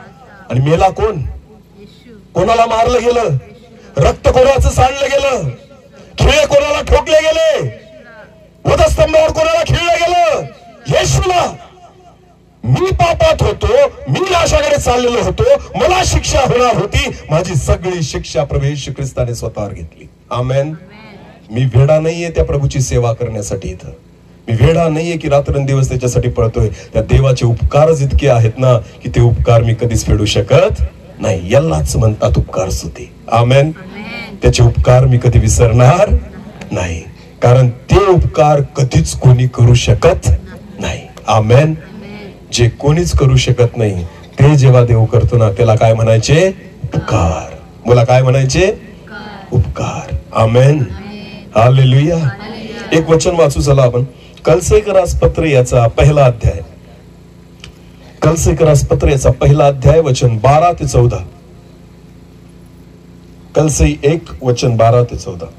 आणि मेला कोण? कोणाला मारलं गेलं? रक्त कोणाचं सांडलं गेलं? खिळे कोणाला ठोकले गेले? वधस्तंभावर कोणाला खिळलं गेलं? येशूला. मी पापात होतो, मी नाशाकडे चाललेलो होतो, मला शिक्षा होणार होती, माझी सगळी शिक्षा प्रभू येशू ख्रिस्ताने स्वतःवर घेतली. आमेन. मी वेडा नाहीये त्या प्रभूची सेवा करण्यासाठी इथं. मी वेडा नाहीये की रात्रंदिवस त्याच्यासाठी पळतोय. त्या देवाचे उपकारच इतके आहेत ना की ते उपकार मी कधीच फेडू शकत नाही. यालाच म्हणतात उपकार स्तुती. आमेन. त्याचे उपकार मी कधी विसरणार नाही, कारण ते उपकार कधीच कोणी करू शकत नाही. आमेन. जे कोणीच करू शकत नाही ते जेव्हा देव करतो ना, त्याला काय म्हणायचे? उपकार. बोला, काय म्हणायचे? उपकार. आमेन. हालेलुया. एक वचन वाचू चला आपण. कलसेकरास पत्र याचा पहिला अध्याय. कलसेकरास पत्र याचा पहिला अध्याय, वचन 12 ते 14. कलसे 1 वचन 12 ते 14.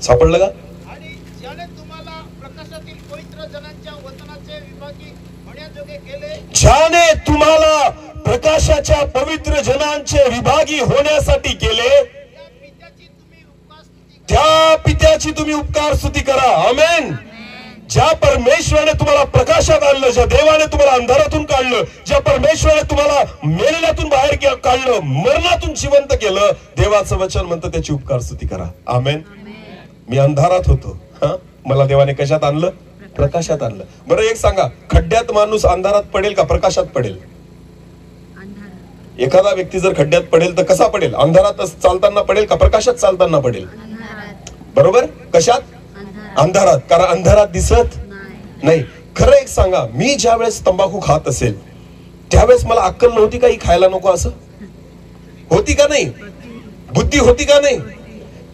सापडलं का? आणि ज्याने तुम्हाला प्रकाशातील पवित्र जनांच्या वचनाचे विभागी होण्याजोगे केले, ज्याने तुम्हाला प्रकाशाच्या पवित्र जनांचे विभागी होण्यासाठी केले, त्या पित्याची तुम्ही उपकार स्तुती करा. आमेन. ज्या परमेश्वराने तुम्हाला प्रकाशात आणलं, ज्या देवाने तुम्हाला अंधारातून काढलं, ज्या परमेश्वराने तुम्हाला मेलेल्यातून बाहेर काढलं, मरणातून जिवंत केलं, देवाचं वचन म्हणतं त्याची उपकार स्तुती करा. आमेन. मी अंधारात होतो, मला देवाने कशात आणलं? प्रकाशात आणलं. बरं एक सांगा, खड्ड्यात माणूस अंधारात पडेल का प्रकाशात पडेल? एखादा व्यक्ती जर खड्ड्यात पडेल तर कसा पडेल? अंधारात चालताना पडेल का प्रकाशात चालताना पडेल? बरोबर. कशात? अंधारात. कारण अंधारात दिसत नाही. खरं एक सांगा, मी ज्या वेळेस तंबाखू खात असेल त्यावेळेस मला अक्कल नव्हती का ही खायला नको असं? होती का नाही? बुद्धी होती का नाही?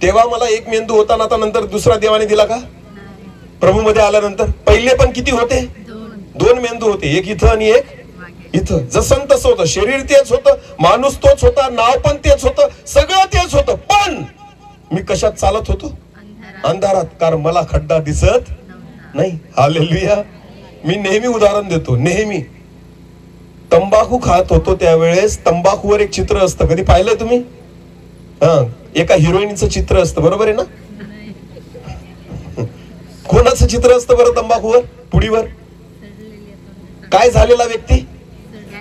तेव्हा मला एक मेंदू होता ना, आता नंतर दुसरा देवाने दिला का? प्रभू मध्ये आल्यानंतर पहिले पण किती होते? 2 मेंदू होते, एक इथं आणि एक इथं. जसं तसं होतं. शरीर तेच होतं, माणूस तोच होता, नाव पण तेच होतं, सगळं तेच होतं. पण मी कशात चालत होतो? अंधारात. कारण मला खड्डा दिसत नाही. हालेलुया. मी नेहमी उदाहरण देतो. नेहमी तंबाखू खात होतो त्यावेळेस तंबाखूवर एक चित्र असतं. कधी पाहिलंय तुम्ही? एका हिरोईनचं चित्र असतं, बरोबर आहे ना? कोणाचं चित्र असतं बरं तंबाखूवर? पुडीवर. काय झालेला व्यक्ती?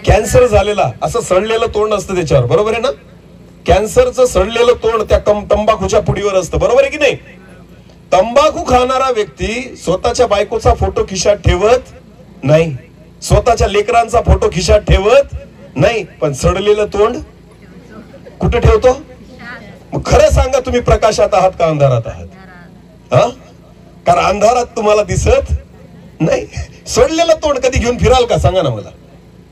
कॅन्सर झालेला, असं सडलेलं तोंड असतं त्याच्यावर, बरोबर आहे ना? कॅन्सरचं सडलेलं तोंड त्या तंबाखूच्या पुडीवर असतं, बरोबर आहे की नाही? तंबाखू खाणारा व्यक्ती स्वतःच्या बायकोचा फोटो खिशात ठेवत नाही. स्वतःच्या लेकरांचा फोटो खिशात ठेवत नाही, पण सडलेलं तोंड कुठे ठेवतो? मग खरं सांगा, तुम्ही प्रकाशात आहात का अंधारात आहात? हा, कारण अंधारात तुम्हाला दिसत नाही. सडलेलं तोंड कधी घेऊन फिराल का सांगा ना मला?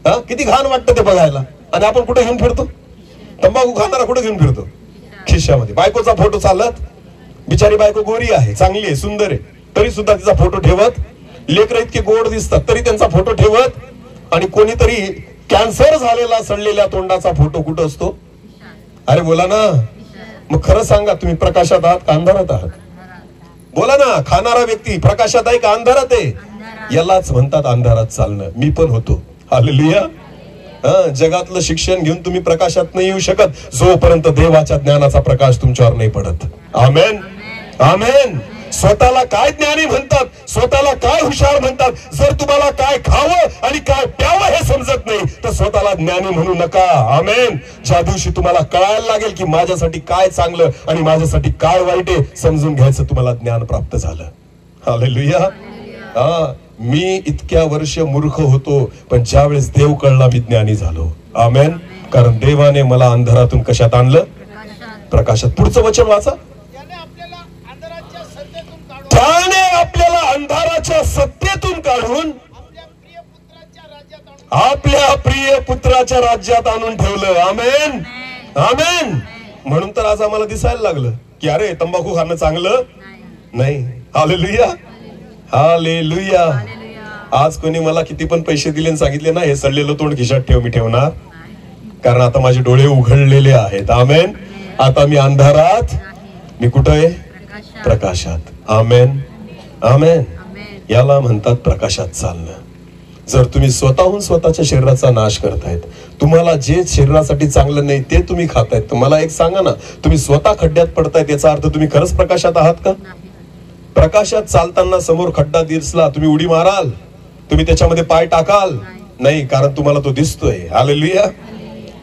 हा, किती घाण वाटतं ते बघायला. आणि आपण कुठे घेऊन फिरतो? तंबाखू खाणारा कुठे घेऊन फिरतो? खिशामध्ये. बायकोचा फोटो चालत, बिचारी बायको गोरी आहे, चांगली आहे, सुंदर आहे, तरी सुद्धा तिचा फोटो ठेवत. लेकर इतके गोड दिसतात तरी त्यांचा फोटो ठेवत. आणि कोणीतरी कॅन्सर झालेला सडलेल्या तोंडाचा फोटो कुठं असतो? अरे बोला ना, मग खरं सांगा, तुम्ही प्रकाशात आहात का अंधारात आहात? बोला ना, खाणारा व्यक्ती प्रकाशात आहे का अंधारात आहे? यालाच म्हणतात अंधारात चालणं. मी पण होतो. हालेलुया. जगातलं शिक्षण घेऊन तुम्ही प्रकाशात नाही येऊ शकत जोपर्यंत देवाच्या ज्ञानाचा प्रकाश तुमच्यावर नाही पडत. आमेन, आमेन. स्वतःला काय ज्ञानी म्हणतात, स्वतःला काय हुशार म्हणतात, जर तुम्हाला काय खावं आणि काय प्यावं हे समजत नाही तर स्वतःला ज्ञानी म्हणू नका. आमेन. ज्या दिवशी तुम्हाला कळायला लागेल की माझ्यासाठी काय चांगलं आणि माझ्यासाठी काय वाईट आहे समजून घ्यायचं तुम्हाला ज्ञान प्राप्त झालं. हालेलुया. हा, मी इतक्या वर्ष मूर्ख होतो, पण ज्यावेळेस देव कळला मी ज्ञानी झालो. आमेन. कारण देवाने मला अंधारातून कशात आणलं? प्रकाशात. पुढचं वचन वाचा. त्याने आपल्याला अंधाराच्या सत्तेतून काढून आपल्या प्रिय पुत्राच्या राज्यात आणून ठेवलं. आमेन, आमेन. म्हणून तर आज आम्हाला दिसायला लागलं की अरे तंबाखू खाणं चांगलं नाही. Hallelujah, hallelujah. आज कोणी मला किती पण पैसे दिले आणि सांगितले ना हे सडलेलं तोंड खिशात ठेव, मी ठेवणार. कारण आता माझे डोळे उघडलेले आहेत. आमेन. आता मी अंधारात, मी कुठं आहे? प्रकाशात. आमेन, आमेन. याला म्हणतात प्रकाशात चालणं. जर तुम्ही स्वतःहून स्वतःच्या शरीराचा नाश करतायत, तुम्हाला जे शरीरासाठी चांगलं नाही ते तुम्ही खातायत, तुम्हाला एक सांगा ना, तुम्ही स्वतः खड्ड्यात पडतायत याचा अर्थ तुम्ही खरंच प्रकाशात आहात का? प्रकाशात चालताना समोर खड्डा दिसला, तुम्ही उडी माराल? तुम्ही त्याच्यामध्ये पाय टाकाल? नाही, कारण तुम्हाला तो दिसतोय. हालेलुया.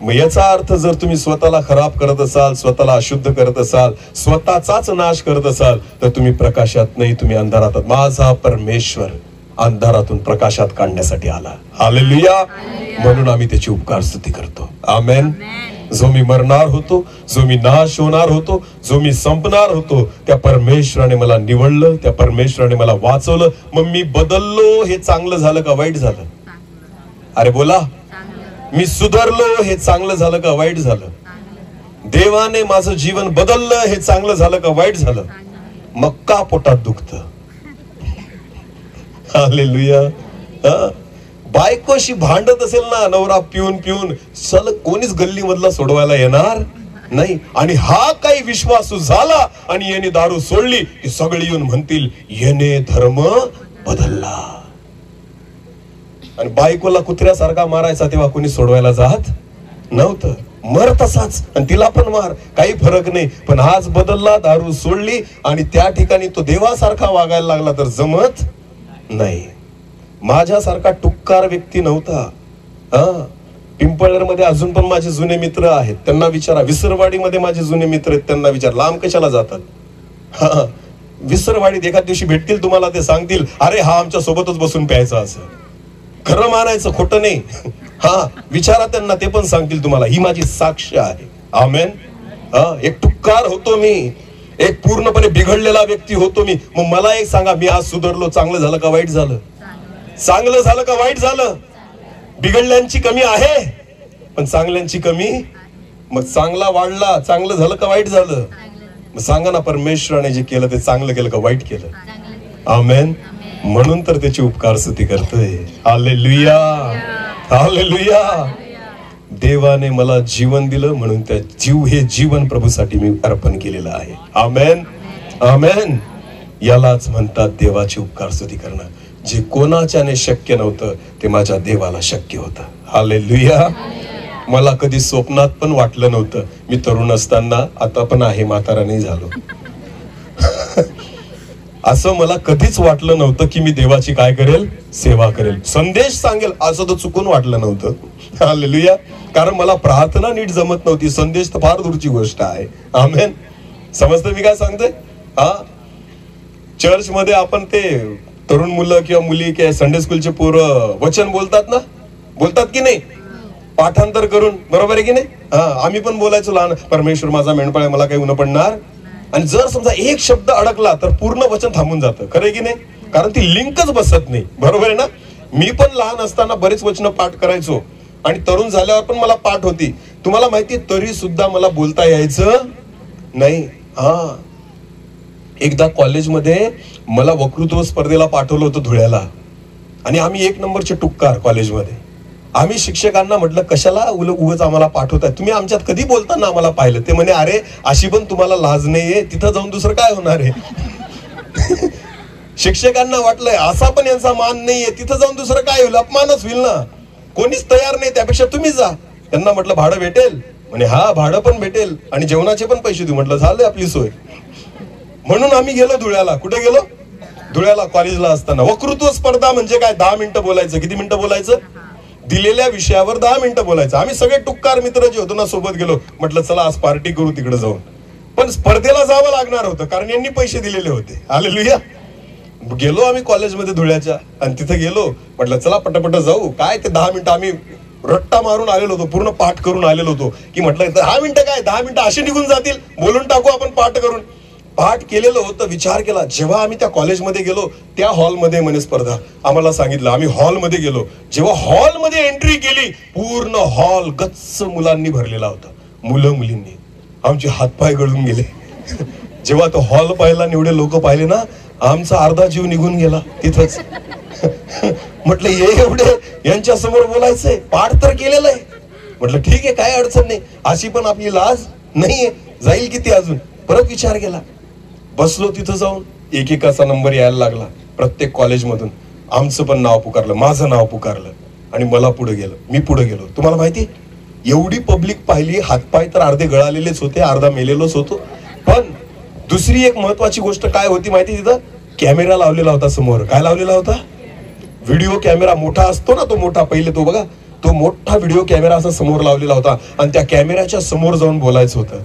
मग याचा अर्थ जर तुम्ही स्वतःला खराब करत असाल, स्वतःला अशुद्ध करत असाल, स्वतःचाच नाश करत असाल तर तुम्ही प्रकाशात नाही, तुम्ही अंधारात. माझा परमेश्वर अंधारातून प्रकाशात काढण्यासाठी आला. हालेलुया. म्हणून आम्ही त्याची उपकार स्तुती करतो. आमेन. जो मी मरणार होतो, जो मी नाश होणार होतो, जो मी संपणार होतो, त्या परमेश्वराने मला निवडलं, त्या परमेश्वराने मला वाचवलं. मग मी बदललो, हे चांगलं झालं का वाईट झालं? अरे बोला. मी सुधारलो, हे चांगलं झालं का वाईट झालं? देवाने माझं जीवन बदललं, हे चांगलं झालं का वाईट झालं? मग का पोटात दुखतं? हालेलुया. बायकोशी भांडत असेल ना नवरा पिऊन पिऊन, चल कोणीच गल्ली मधला सोडवायला येणार नाही. आणि हा काही विश्वासू झाला आणि याने दारू सोडली की सगळे येऊन म्हणतील याने धर्म बदलला. आणि बायकोला कुत्र्यासारखा मारायचा तेव्हा कोणी सोडवायला जात नव्हतं. मर तसाच आणि तिला पण मार, काही फरक नाही. पण आज बदलला, दारू सोडली आणि त्या ठिकाणी तो देवासारखा वागायला लागला तर जमत नाही. माझ्यासारखा टुक्कार व्यक्ती नव्हता. पिंपळनेर मध्ये अजून पण माझे जुने मित्र आहेत, त्यांना विचारा. विसरवाडीमध्ये माझे जुने मित्र आहेत, त्यांना विचार. लांब कशाला जातात? विसरवाडीत एखाद दिवशी भेटतील तुम्हाला, ते सांगतील अरे हा आमच्या सोबतच बसून प्यायचा. असं खरं मानायचं, खोटं नाही. हा, विचारा त्यांना, ते पण सांगतील तुम्हाला. ही माझी साक्ष आहे. आमेन. एक टुक्कार होतो मी, एक पूर्णपणे बिघडलेला व्यक्ती होतो मी. मग मला एक सांगा, मी आज सुधारलो, चांगलं झालं का वाईट झालं? चांगलं झालं का वाईट झालं? बिघडल्यांची कमी आहे पण चांगल्यांची कमी. मग चांगला वाढला, चांगलं झालं का वाईट झालं? मग सांगा ना, परमेश्वराने जे केलं ते चांगलं केलं का वाईट केलं? आमेन. म्हणून तर त्याची उपकार स्तुती करतोय. Hallelujah, hallelujah. देवाने मला जीवन दिलं म्हणून त्या हे जीवन प्रभूसाठी मी अर्पण केलेलं आहे. आमेन, आमेन. यालाच म्हणतात देवाची उपकार स्तुती करणं. जे कोणाच्याने शक्य नव्हतं ते माझ्या देवाला शक्य होतं. हालेलुया. मला कधी स्वप्नात पण वाटलं नव्हतं. मी तरुण असताना, आता पण आहे, म्हातारा नाही झालो, असं मला कधीच वाटलं नव्हतं की मी देवाची काय करेल? सेवा करेल, संदेश सांगेल, असं तर चुकून वाटलं नव्हतं. हालेलुया. कारण मला प्रार्थना नीट जमत नव्हती, संदेश तर फार दूरची गोष्ट आहे. आमेन. समजतं मी काय सांगतोय? चर्च मध्ये आपण ते तरुण मुलं किंवा मुली किंवा संडे स्कूलचे पोरं वचन बोलतात ना, बोलतात की नाही, पाठांतर करून, बरोबर आहे की नाही? आम्ही पण बोलायचो लहान, परमेश्वर माझा मेंढपाळ आहे, मला काही ऊन पडणार. आणि जर समजा एक शब्द अडकला तर पूर्ण वचन थांबून जातं, खरं आहे की नाही? कारण ती लिंकच बसत नाही, बरोबर आहे ना? मी पण लहान असताना बरेच वचन पाठ करायचो आणि तरुण झाल्यावर पण मला पाठ होती. तुम्हाला माहिती, तरी सुद्धा मला बोलता यायचं नाही. एकदा कॉलेजमध्ये मला वक्तृत्व स्पर्धेला पाठवलं होतं धुळ्याला, आणि आम्ही 1 नंबरचे टुक्कार कॉलेजमध्ये. आम्ही शिक्षकांना म्हटलं, कशाला उगाच आम्हाला पाठवताय, तुम्ही आमच्यात कधी बोलताना आम्हाला पाहिलं? ते म्हणे, अरे अशी पण तुम्हाला लाज नाहीये, तिथं जाऊन दुसरं काय होणार आहे? शिक्षकांना वाटलंय असा पण यांचा मान नाहीये, तिथं जाऊन दुसरं काय होईल, अपमानच होईल ना, कोणीच तयार नाही, त्यापेक्षा तुम्ही जा. त्यांना म्हटलं, भाडं भेटेल? म्हणे, हा भाडं पण भेटेल आणि जेवणाचे पण पैसे देऊ. म्हटलं, झालं आपली सोय. म्हणून आम्ही गेलो धुळ्याला. कुठे गेलो? धुळ्याला, कॉलेजला असताना. वक्तृत्व स्पर्धा म्हणजे काय? 10 मिनिटं बोलायचं. किती मिनिटं बोलायचं? दिलेल्या विषयावर 10 मिनिटं बोलायचं. आम्ही सगळे टुक्कार मित्र जे होतो ना सोबत गेलो. म्हटलं, चला आज पार्टी करू तिकडे जाऊन. पण स्पर्धेला जावं लागणार होतं कारण यांनी पैसे दिलेले होते. हालेलुया. गेलो आम्ही कॉलेजमध्ये धुळ्याच्या, आणि तिथे गेलो. म्हटलं, चला पटापट जाऊ. काय ते 10 मिनिटं आम्ही रट्टा मारून आलेलो होतो, पूर्ण पाठ करून आलेलो होतो. की म्हटलं 10 मिनिटं काय, 10 मिनिटं अशी निघून जातील, बोलून टाकू आपण पाठ करून. पाठ केलेलं होतं. विचार केला, जेव्हा आम्ही त्या कॉलेजमध्ये गेलो, त्या हॉलमध्ये म्हणे स्पर्धा, आम्हाला सांगितलं. आम्ही हॉलमध्ये गेलो. जेव्हा हॉलमध्ये एंट्री केली, पूर्ण हॉल गच्च मुलांनी भरलेला होता, मुलं मुलींनी. आमचे हातपाय गळून गेले. जेव्हा तो हॉल पाहिला, एवढे लोक पाहिले ना, आमचा अर्धा जीव निघून गेला तिथंच. म्हटलं, हे एवढे यांच्या समोर बोलायचंय, पाठ तर केलेलं आहे. म्हटलं, ठीक आहे, काय अडचण नाही, अशी पण आपली लाज नाहीये, जाईल किती अजून. परत विचार केला. बसलो तिथं जाऊन, एकेकाचा नंबर यायला लागला प्रत्येक कॉलेजमधून. आमचं पण नाव पुकारलं, माझं नाव पुकारलं, आणि मला पुढे गेलं. मी पुढे गेलो. तुम्हाला माहिती, एवढी पब्लिक पाहिली, हातपाय तर अर्धे गळालेलेच होते, अर्धा मेलेलोच होतो. पण दुसरी एक महत्वाची गोष्ट काय होती माहिती, तिथं कॅमेरा लावलेला होता समोर. काय लावलेला होता? Video camera. मोठा असतो ना तो, मोठा, पहिले तो बघा, तो मोठा व्हिडिओ कॅमेरा असा समोर लावलेला होता, आणि त्या कॅमेऱ्याच्या समोर जाऊन बोलायचं होतं.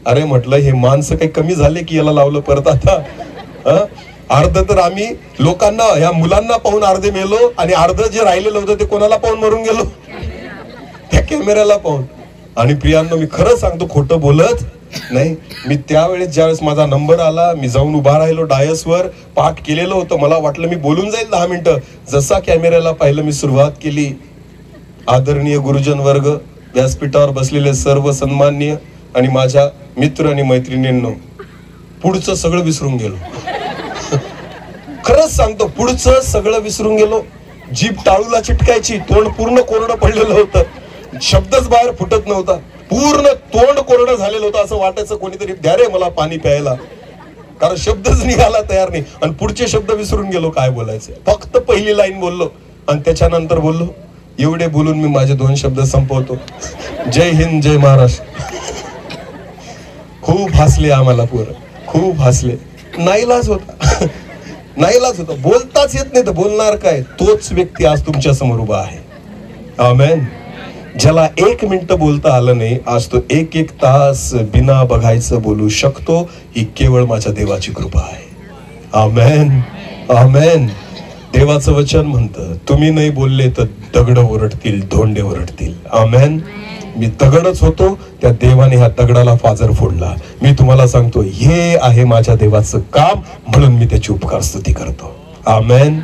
अरे म्हटलं, हे माणसं काही कमी झाले की याला लावलं परत आता? अर्ध तर आम्ही लोकांना, ह्या मुलांना पाहून अर्धे मेलो, आणि अर्ध जे राहिलेलं होतं ते कोणाला पाहून मरून गेलो? त्या कॅमेऱ्याला पाहून. आणि प्रियांनो, मी खरं सांगतो, खोटं बोलत नाही. मी त्यावेळेस, ज्यावेळेस माझा नंबर आला, मी जाऊन उभा राहिलो डायसवर. पाठ केलेलं होतं. मला वाटलं मी बोलून जाईल 10 मिनिटं. जसा कॅमेऱ्याला पाहिलं, मी सुरुवात केली. आदरणीय गुरुजन वर्ग, व्यासपीठावर बसलेले सर्व सन्माननीय आणि माझ्या मित्र आणि मैत्रिणींनो, पुढचं सगळं विसरून गेलो. खरंच सांगतो, पुढचं सगळं विसरून गेलो. जीभ टाळूला चिटकायची, तोंड पूर्ण कोरडं पडलेलं होतं, शब्दच बाहेर फुटत नव्हता, पूर्ण तोंड कोरडं झालेलं होतं. असं वाटायचं कोणीतरी द्या रे मला पाणी प्यायला, कारण शब्दच निघाला तयार नाही. आणि पुढचे शब्द विसरून गेलो, काय बोलायचं. फक्त पहिली लाईन बोललो आणि त्याच्यानंतर बोललो. एवढे बोलून मी माझे 2 शब्द संपवतो. जय हिंद, जय महाराष्ट्र. खूप हसले आम्हाला पोरं, खूप हसले. नाईलाज होता, नाईलाज होता. बोलताच येत नाही तर बोलणार काय? तोच व्यक्ती आज तुमच्या समोर उभा आहे. आमेन. ज्याला 1 मिनिट बोलता आलं नाही, आज तो 1 तास बिना बघायचं बोलू शकतो. ही केवळ माझ्या देवाची कृपा आहे. आमेन, आमेन. देवाचं वचन म्हणतं, तुम्ही नाही बोलले तर दगड ओरडतील, धोंडे ओरडतील. आमेन. मी दगडच होतो, त्या देवाने ह्या दगडाला फाजर फोडला. मी तुम्हाला सांगतो, हे आहे माझ्या देवाचं काम, म्हणून मी त्याची उपकार स्तुती करतो. आमेन.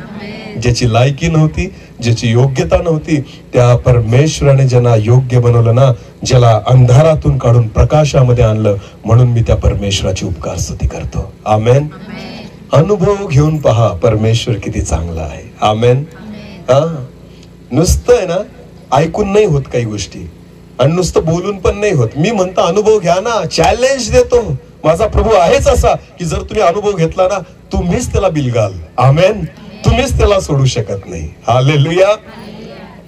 ज्याची लायकी नव्हती, ज्याची योग्यता नव्हती, त्या परमेश्वराने ज्यांना योग्य बनवलं ना, ज्याला अंधारातून काढून प्रकाशामध्ये आणलं, म्हणून मी त्या परमेश्वराची उपकार स्तुती करतो. आमेन. अनुभव घेऊन पहा परमेश्वर किती चांगला आहे. आमेन. नुसतं आहे ना, ऐकून नाही होत काही गोष्टी, आणि नुसतं बोलून पण नाही होत. मी म्हणतो अनुभव घ्या ना, चॅलेंज देतो. माझा प्रभू आहेच असा की जर तुम्ही अनुभव घेतला ना, तुम्हीच त्याला बिलगाल. आमेन. तुम्हीच त्याला सोडू शकत नाही. हालेलुया.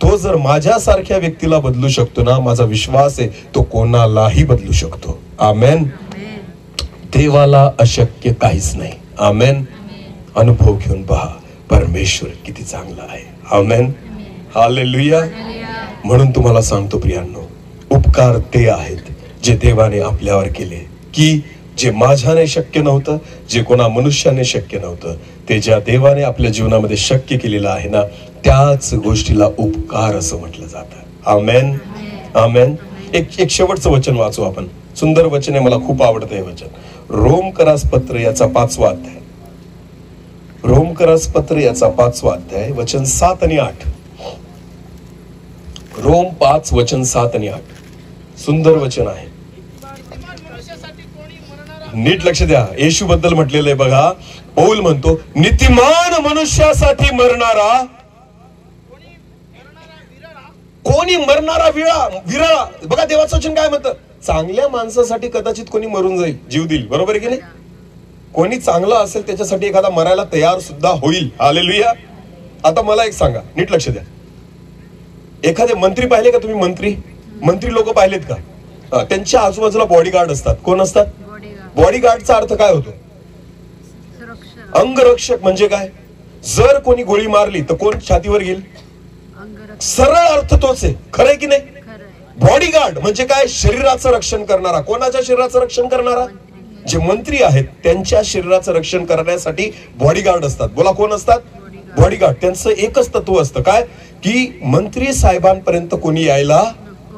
तो जर माझ्यासारख्या व्यक्तीला बदलू शकतो ना, माझा विश्वास आहे तो कोणालाही बदलू शकतो. आमेन. देवाला अशक्य काहीच नाही. आमेन. अनुभव घेऊन पहा परमेश्वर किती चांगला आहे. आमेन. हालेलुया. म्हणून तुम्हाला सांगतो प्रियांनो, उपकार ते आहेत जे देवाने आपल्यावर केले, की जे माझ्याने शक्य नव्हतं, जे कोणा मनुष्याने शक्य नव्हतं, ते ज्या देवाने आपल्या जीवनामध्ये शक्य केलेलं आहे ना, त्याच गोष्टीला उपकार असं म्हटलं जातं. आमेन, आमेन. एक शेवटचं वचन वाचू आपण. सुंदर वचन आहे, मला खूप आवडतं हे वचन. रोमकरास पत्र याचा 5वा अध्याय. रोमकरास पत्र याचा 5वा अध्याय, वचन 7 आणि 8. रोम 5 वचन 7 आणि 8. सुंदर वचन आहे. नीतिमान मनुष्यासाठी कोणी मरणारा नीट लक्ष द्या. येशू बद्दल म्हटलेलं आहे बघा. पौल म्हणतो नीतिमान मनुष्यासाठी मरणारा, कोणी मरणारा विरळा, विरळा. बघा देवाचं वचन काय म्हणतं, चांगल्या माणसासाठी कदाचित कोणी मरून जाईल, जीव देईल. बरोबर आहे की नाही? कोणी चांगला असेल त्याच्यासाठी एखादा मरायला तयार सुद्धा होईल. हालेलुया. आता मला एक सांगा, नीट लक्ष द्या. एखादे मंत्री पाहिले का तुम्ही? मंत्री लोक पाहिलेत का? त्यांच्या आजूबाजूला बॉडीगार्ड असतात. कोण असतात? बॉडीगार्डचा अर्थ काय होतो? अंगरक्षक. म्हणजे काय? जर कोणी गोळी मारली तर कोण छातीवर घेईल? सरळ अर्थ तोच आहे. खरंय की नाही? बॉडीगार्ड म्हणजे काय? शरीराचं रक्षण करणारा. कोणाच्या शरीराचं रक्षण करणारा? जे मंत्री आहेत त्यांच्या शरीराचं रक्षण करण्यासाठी बॉडीगार्ड असतात. बोला, कोण असतात? बॉडीगार्ड. त्यांचं एकच तत्व असतं, काय? की मंत्री साहेबांपर्यंत कोणी यायला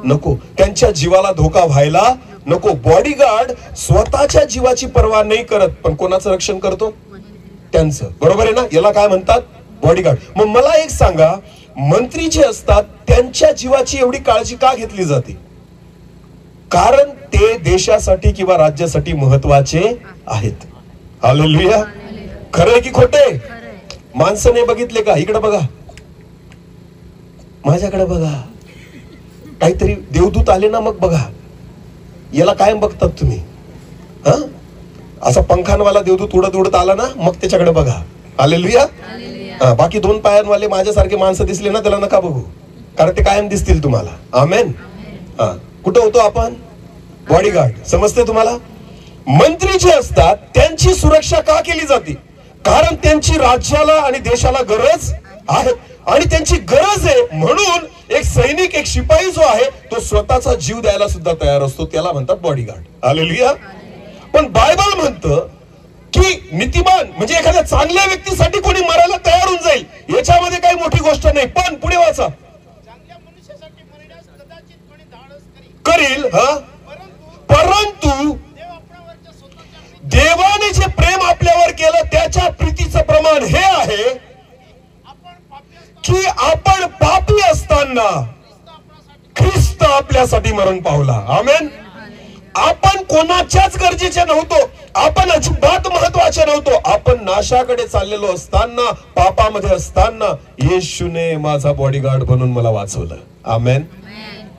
नको, त्यांच्या जीवाला धोका व्हायला नको. बॉडीगार्ड स्वतःच्या जीवाची पर्वा नाही करत, पण कोणाचं रक्षण करतो? त्यांचं. बरोबर आहे ना? याला काय म्हणतात? बॉडीगार्ड. मग मला एक सांगा, मंत्री जे असतात त्यांच्या जीवाची एवढी काळजी का घेतली जाते? कारण ते देशासाठी किंवा राज्यासाठी महत्वाचे आहेत. हालेलुया. खरंय की खोटे? माणसाने बघितले का? इकडे बघा, माझ्याकडे बघा. काहीतरी देवदूत आले ना, मग बघा. याला कायम बघतात तुम्ही. हा, असा पंखांवाला देवदूत उडत उडत आला ना, मग त्याच्याकडे बघा. हालेलुया. बाकी 2 पायांवाले माझ्यासारखे माणसं दिसले ना, त्याला नका बघू, कारण ते कायम दिसतील तुम्हाला. आमेन. कुठं होतो आपण? बॉडीगार्ड. समजते तुम्हाला? मंत्री जे असतात त्यांची सुरक्षा का केली जाते? कारण त्यांची राज्याला आणि देशाला गरज आहे, आणि त्यांची गरज आहे म्हणून एक सैनिक, एक शिपाई जो आहे तो स्वतःचा जीव द्यायला सुद्धा तयार असतो. त्याला म्हणतात बॉडीगार्ड. हालेलुया. पण बायबल म्हणतं की नीतिमान म्हणजे एखाद्या चांगल्या व्यक्तीसाठी कोणी मरायला तयार होऊन जाईल, याच्यामध्ये काही मोठी गोष्ट नाही. पण पुढे वाचा. चांगल्या मनुष्यासाठी मरण्यास कदाचित कोणी धाडस करील. परंतु देव आपणावरच्या स्वतःच्या देवाने जे प्रेम आपल्यावर केलं त्याच्या प्रीतीचं प्रमाण हे आहे की आपण पापी असताना ख्रिस्त आपल्यासाठी मरण पावला. आमेन. आपण कोणाच्याच गरजेचे नव्हतो, आपण अजिबात महत्वाचे नव्हतो. आपण नाशाकडे चाललेलो असताना, पापामध्ये असताना येशूने माझा बॉडीगार्ड बनून मला वाचवलं. आमेन.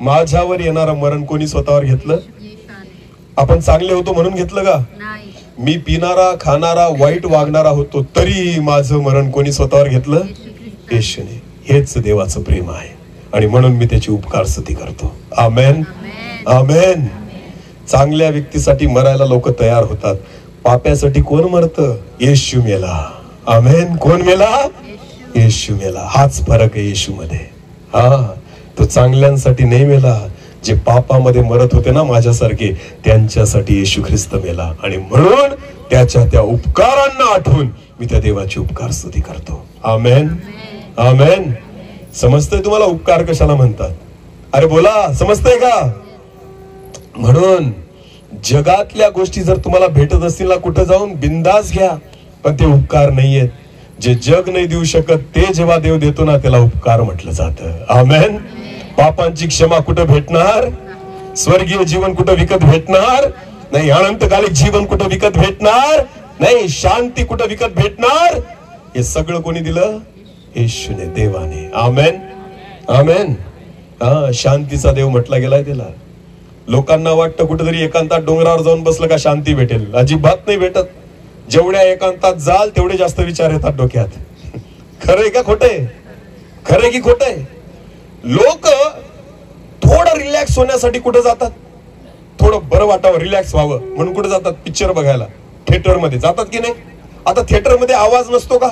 माझ्यावर येणारं मरण कोणी स्वतःवर घेतलं? आपण चांगले होतो म्हणून घेतलं का? मी पिणारा, खाणारा, वाईट वागणारा होतो, तरी माझं मरण कोणी स्वतःवर घेतलं? येशूने. हेच देवाचं प्रेम आहे, आणि म्हणून मी त्याची उपकार स्तुती करतो. आमेन, आमेन. चांगल्या व्यक्तीसाठी मरायला लोक तयार होतात, पाप्यासाठी कोण मरतं? येशू मेला. आमेन. कोण मेला? येशू मेला. हाच फरक आहे येशू मध्ये. तो चांगल्यांसाठी नाही मेला. जे पापामध्ये मरत होते ना माझ्यासारखे, त्यांच्यासाठी येशू ख्रिस्त मेला, आणि म्हणून त्याच्या त्या उपकारांना आठवून मी त्या देवाची उपकार स्तुती करतो. आमेन, आमेन. समजतंय तुम्हाला उपकार कशाला म्हणतात? अरे बोला, समजतंय का? म्हणून जगातल्या गोष्टी जर तुम्हाला भेटत असतील ना, कुठं जाऊन बिंदास घ्या, पण ते उपकार नाहीयेत. जे जग नाही देऊ शकत ते जेव्हा देव देतो ना, त्याला उपकार म्हटलं जातं. आमेन. पापांची क्षमा कुठं भेटणार? स्वर्गीय जीवन कुठं विकत भेटणार नाही. अनंतकालिक जीवन कुठं विकत भेटणार नाही. शांती कुठं विकत भेटणार? हे सगळं कोणी दिलं? येशूने, देवाने. आमेन, आमेन. शांतीचा देव म्हटला गेलाय त्याला. लोकांना वाटतं कुठेतरी एकांतात डोंगरावर जाऊन बसलं का शांती भेटेल. अजिबात नाही भेटत. जेवढ्या एकांतात जाल तेवढे जास्त विचार येतात डोक्यात. खरंय का खोटंय? खरंय की खोटंय? लोक थोडं रिलॅक्स होण्यासाठी कुठं जातात? थोडं बरं वाटावं, रिलॅक्स व्हावं म्हणून कुठे जातात? पिक्चर बघायला. थिएटर मध्ये जातात की नाही? आता थिएटर मध्ये आवाज नसतो का?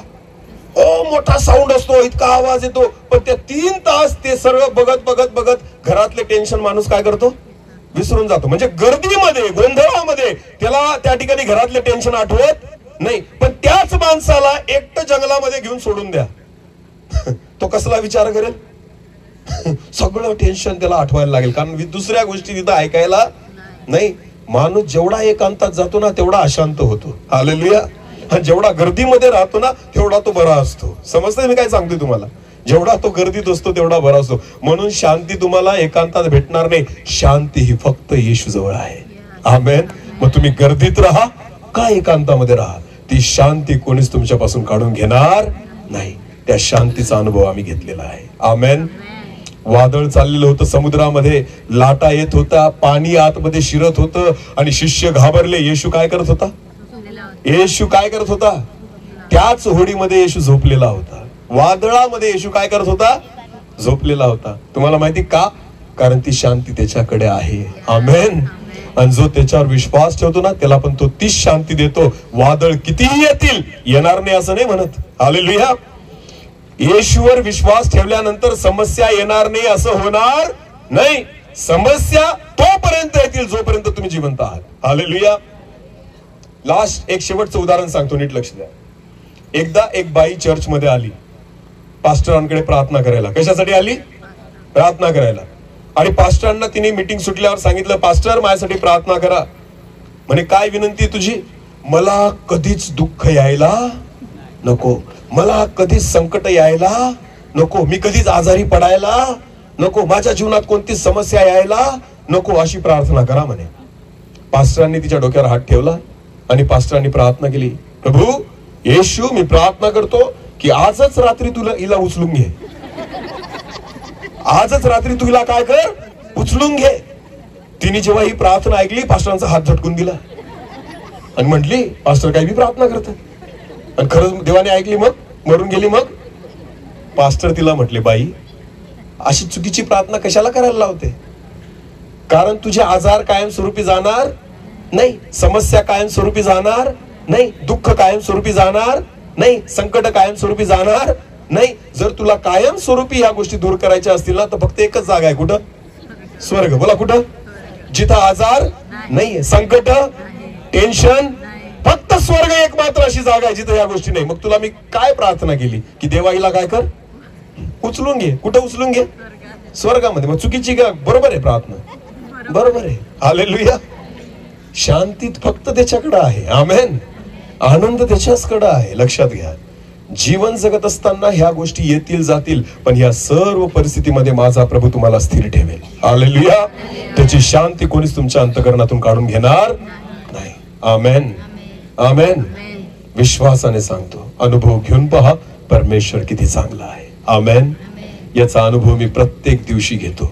मोठा साऊंड असतो, इतका आवाज येतो, पण त्या 3 तास ते सर्व बघत बघत बघत घरातले टेन्शन माणूस काय करतो? विसरून जातो. म्हणजे गर्दीमध्ये, गोंधळामध्ये त्याला त्या ठिकाणी घरातले टेन्शन आठवत नाही. पण त्याच माणसाला एकटं जंगलामध्ये घेऊन सोडून द्या, तो कसला विचार करेल? सगळं टेन्शन त्याला आठवायला लागेल, कारण दुसऱ्या गोष्टी तिथं ऐकायला नाही. माणूस जेवढा एकांतात जातो ना तेवढा अशांत होतो. हालेलुया. आणि जेवढा गर्दीमध्ये राहतो ना तेवढा तो बरा असतो. समजतंय मी काय सांगतोय तुम्हाला? जेवढा तो गर्दीत असतो तेवढा बरा असतो. म्हणून शांती तुम्हाला एकांतात भेटणार नाही. शांती ही फक्त येशू जवळ आहे. आमेन. मग तुम्ही गर्दीत राहा का एकांतामध्ये राहा, ती शांती कोणीच तुमच्यापासून काढून घेणार नाही. त्या शांतीचा अनुभव आम्ही घेतलेला आहे. आमेन. वादळ चाललेलं होतं समुद्रामध्ये, लाटा येत होता, पाणी आतमध्ये शिरत होतं आणि शिष्य घाबरले. येशू काय करत होता? येशू काय करत होता? त्याच होडीमध्ये येशू झोपलेला होता. वादळामध्ये येशू काय करत होता? झोपलेला होता. तुम्हाला माहिती का? कारण ती शांती त्याच्याकडे आहे. आमेन. आणि जो त्याच्यावर विश्वास ठेवतो ना त्याला पण तो तीच शांती देतो. वादळ कितीही येतील येणार नाही असं नाही म्हणत. हालेलुया. येशूवर विश्वास ठेवल्यानंतर समस्या येणार नाही असं होणार नाही. समस्या तोपर्यंत येतील जोपर्यंत तुम्ही जिवंत आहात. हालेलुया. लास्ट एक शेवटचं उदाहरण सांगतो, नीट लक्ष द्या. एकदा एक बाई चर्च मध्ये आली पास्टरांकडे प्रार्थना करायला. कशासाठी आली? प्रार्थना करायला. आणि पास्टरांना तिने मीटिंग सुटल्यावर सांगितलं, पास्टर माझ्यासाठी प्रार्थना करा. म्हणे काय विनंती तुझी? मला कधीच दुःख यायला नको, मला कधीच संकट यायला नको, मी कधीच आजारी पडायला नको, माझ्या जीवनात कोणतीच समस्या यायला नको, अशी प्रार्थना करा म्हणे. पास्टरांनी तिच्या डोक्यावर हात ठेवला आणि पास्टरांनी प्रार्थना केली, प्रभू येशू मी प्रार्थना करतो की आजच रात्री तुला हिला उचलून घे. आजच रात्री तू हिला काय कर? उचलून घे. तिने जेव्हा ही प्रार्थना ऐकली पास्टरांचा हात झटकून दिला आणि म्हटली, पास्टर काय बी प्रार्थना करतात? आणि खरंच देवाने ऐकली, मग मरून गेली. मग पास्टर तिला म्हटले, बाई अशी चुकीची प्रार्थना कशाला करायला लावते? कारण तुझे आजार कायमस्वरूपी जाणार नाही, समस्या कायमस्वरूपी जाणार नाही, दुःख कायमस्वरूपी जाणार नाही, संकट कायमस्वरूपी जाणार नाही. जर तुला कायमस्वरूपी या गोष्टी दूर करायच्या असतील ना तर फक्त एकच जागा आहे. कुठं? स्वर्ग. बोला कुठं? जिथं आजार नाही, संकट, टेन्शन, फक्त स्वर्ग एक मात्र अशी जागा आहे जिथं या गोष्टी नाही. मग तुला मी काय प्रार्थना केली की देवा हिला काय कर? उचलून घे. कुठं उचलून घे? स्वर्गामध्ये. मग चुकीची का? बरोबर आहे प्रार्थना, बरोबर आहे. हालेलुया. शांतीत फक्त त्याच्याकडे आहे. आमेन. आनंद त्याच्याचकडे आहे. लक्षात घ्या, जीवन जगत असताना ह्या गोष्टी येतील जातील, पण ह्या सर्व परिस्थितीमध्ये माझा प्रभू तुम्हाला स्थिर ठेवेल. हालेलुया. त्याची शांती कोणीच तुमच्या अंतःकरणातून काढून घेणार नाही. आमेन. आमेन. विश्वासाने सांगतो, अनुभव घेऊन पहा परमेश्वर किती चांगला आहे. आमेन. याचा अनुभव मी प्रत्येक दिवशी घेतो.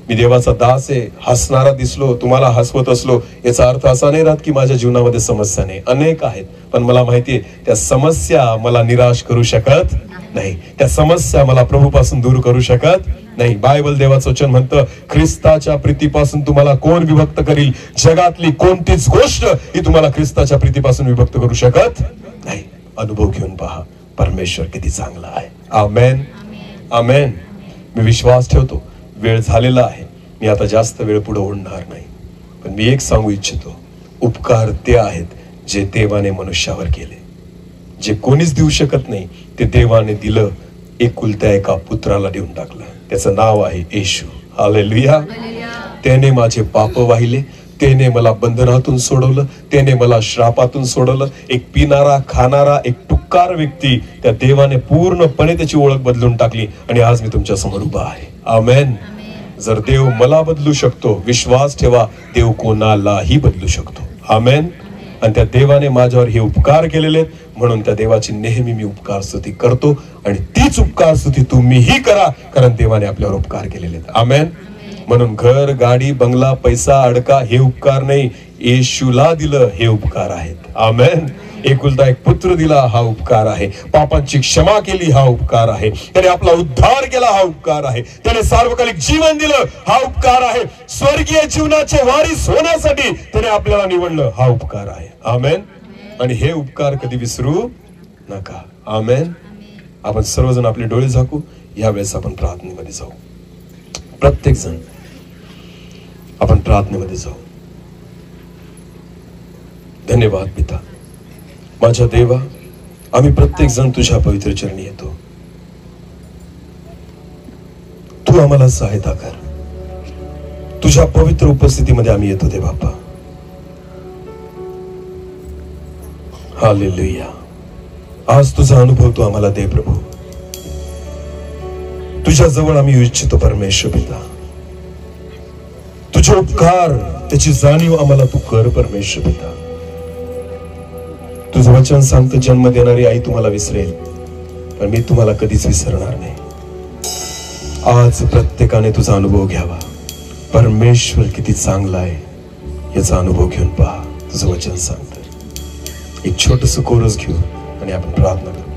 मी देवाचा दास आहे, हसणारा दिसलो, तुम्हाला हसवत असलो, याचा अर्थ असा नाही राहत की माझ्या जीवनामध्ये समस्या नाही. अनेक आहेत, पण मला माहितीये त्या समस्या मला निराश करू शकत नाही, त्या समस्या मला प्रभूपासून दूर करू शकत नाही. बायबल देवाचं वचन म्हणतं, ख्रिस्ताच्या प्रीतीपासून तुम्हाला कोण विभक्त करील? जगातली कोणतीच गोष्ट ही तुम्हाला ख्रिस्ताच्या प्रीतीपासून विभक्त करू शकत नाही. अनुभव घेऊन पहा परमेश्वर किती चांगला आहे. आमेन. आमेन. मी विश्वास ठेवतो, वेळ झालेला आहे, मी आता जास्त वेळ पुढे ओढणार नाही, पण मी एक सांगू इच्छितो, उपकार ते आहेत जे देवाने मनुष्यावर केले. जे कोणीच देऊ शकत नाही ते देवाने दिलं. एकुलत्या एका पुत्राला देऊन टाकलं. त्याचं नाव आहे येशू. हालेलुया. त्याने माझे पाप वाहिले, त्याने मला बंधनातून सोडवलं, त्याने मला श्रापातून सोडवलं. एक पिणारा खाणारा एक टुक्कार व्यक्ती, त्या देवाने पूर्णपणे त्याची ओळख बदलून टाकली आणि आज मी तुमच्या समोर उभा आहे. आमेन. जर देव मला बदलू शकतो, विश्वास ठेवा देव कोणालाही बदलू शकतो. आमेन. आणि त्या देवाने माझ्यावर हे उपकार केलेले आहेत, म्हणून त्या देवाची नेहमी मी उपकार स्तुती करतो आणि तीच उपकार स्तुती तुम्हीही करा, कारण देवाने आपल्यावर उपकार केलेले आहेत. आमेन. म्हणून घर, गाडी, बंगला, पैसा, अडका हे उपकार नाही, येशूला दिलं हे उपकार आहेत. आमेन. एकुलता एक पुत्र दिला हा उपकार आहे. पापांची क्षमा केली हा उपकार आहे. त्याने आपला उद्धार केला हा उपकार आहे. त्याने सार्वकालिक जीवन दिलं हा उपकार आहे. स्वर्गीय जीवनाचे वारीस होण्यासाठी त्याने आपल्याला निवडलं हा उपकार आहे. आमेन. आणि हे उपकार कधी विसरू नका. आमेन. आपण सर्वजण आपले डोळे झाकू. यावेळेस आपण प्रार्थनेमध्ये जाऊ. प्रत्येक जण आपण प्रार्थनेमध्ये जाऊ. धन्यवाद पिता. माझ्या देवा, आम्ही प्रत्येक जण तुझ्या पवित्र चरणी येतो. तू आम्हाला सहायता कर. तुझ्या पवित्र उपस्थितीमध्ये आम्ही येतो दे बाप्पा. हालेलुया. आज तुझा अनुभव तू आम्हाला दे प्रभू. तुझ्या जवळ आम्ही इच्छितो परमेश्वर पिता. तुझे उपकार त्याची जाणीव आम्हाला तू कर परमेश्वर पिता. तुझं वचन सांगतं, जन्म देणारी आई तुम्हाला विसरेल, पण मी तुम्हाला कधीच विसरणार नाही. आज प्रत्येकाने तुझा अनुभव घ्यावा. परमेश्वर किती चांगला आहे याचा अनुभव घेऊन पहा. तुझं वचन सांगतं. एक छोटस कोरस घेऊ आणि आपण प्रार्थना करू.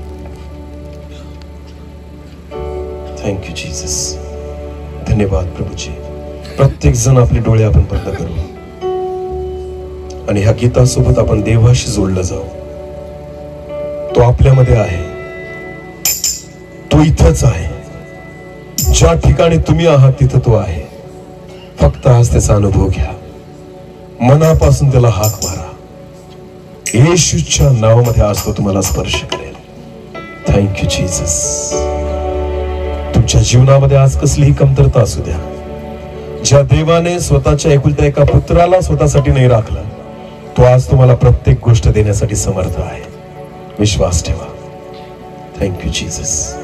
Thank you Jesus. धन्यवाद प्रभूजी. प्रत्येक जण आपले डोळे आपण बंद करू आणि ह्या गीतासोबत आपण देवाशी जोडलं जाऊ. तो आपल्यामध्ये आहे. तो इथंच आहे. ज्या ठिकाणी तुम्ही आहात तिथं तो आहे. फक्त आज त्याचा अनुभव घ्या. मनापासून त्याला हाक मारा. येशूच्या नावामध्ये आज तो तुम्हाला स्पर्श करेल. Thank you Jesus. तुमच्या जीवनामध्ये आज कसलीही कमतरता असू द्या, ज्या देवाने स्वतःच्या एकुलत्या एका पुत्राला स्वतःसाठी नाही राखलं, तो आज तुम्हाला प्रत्येक गोष्ट देण्यासाठी समर्थ आहे. विश्वास ठेवा. Thank you Jesus.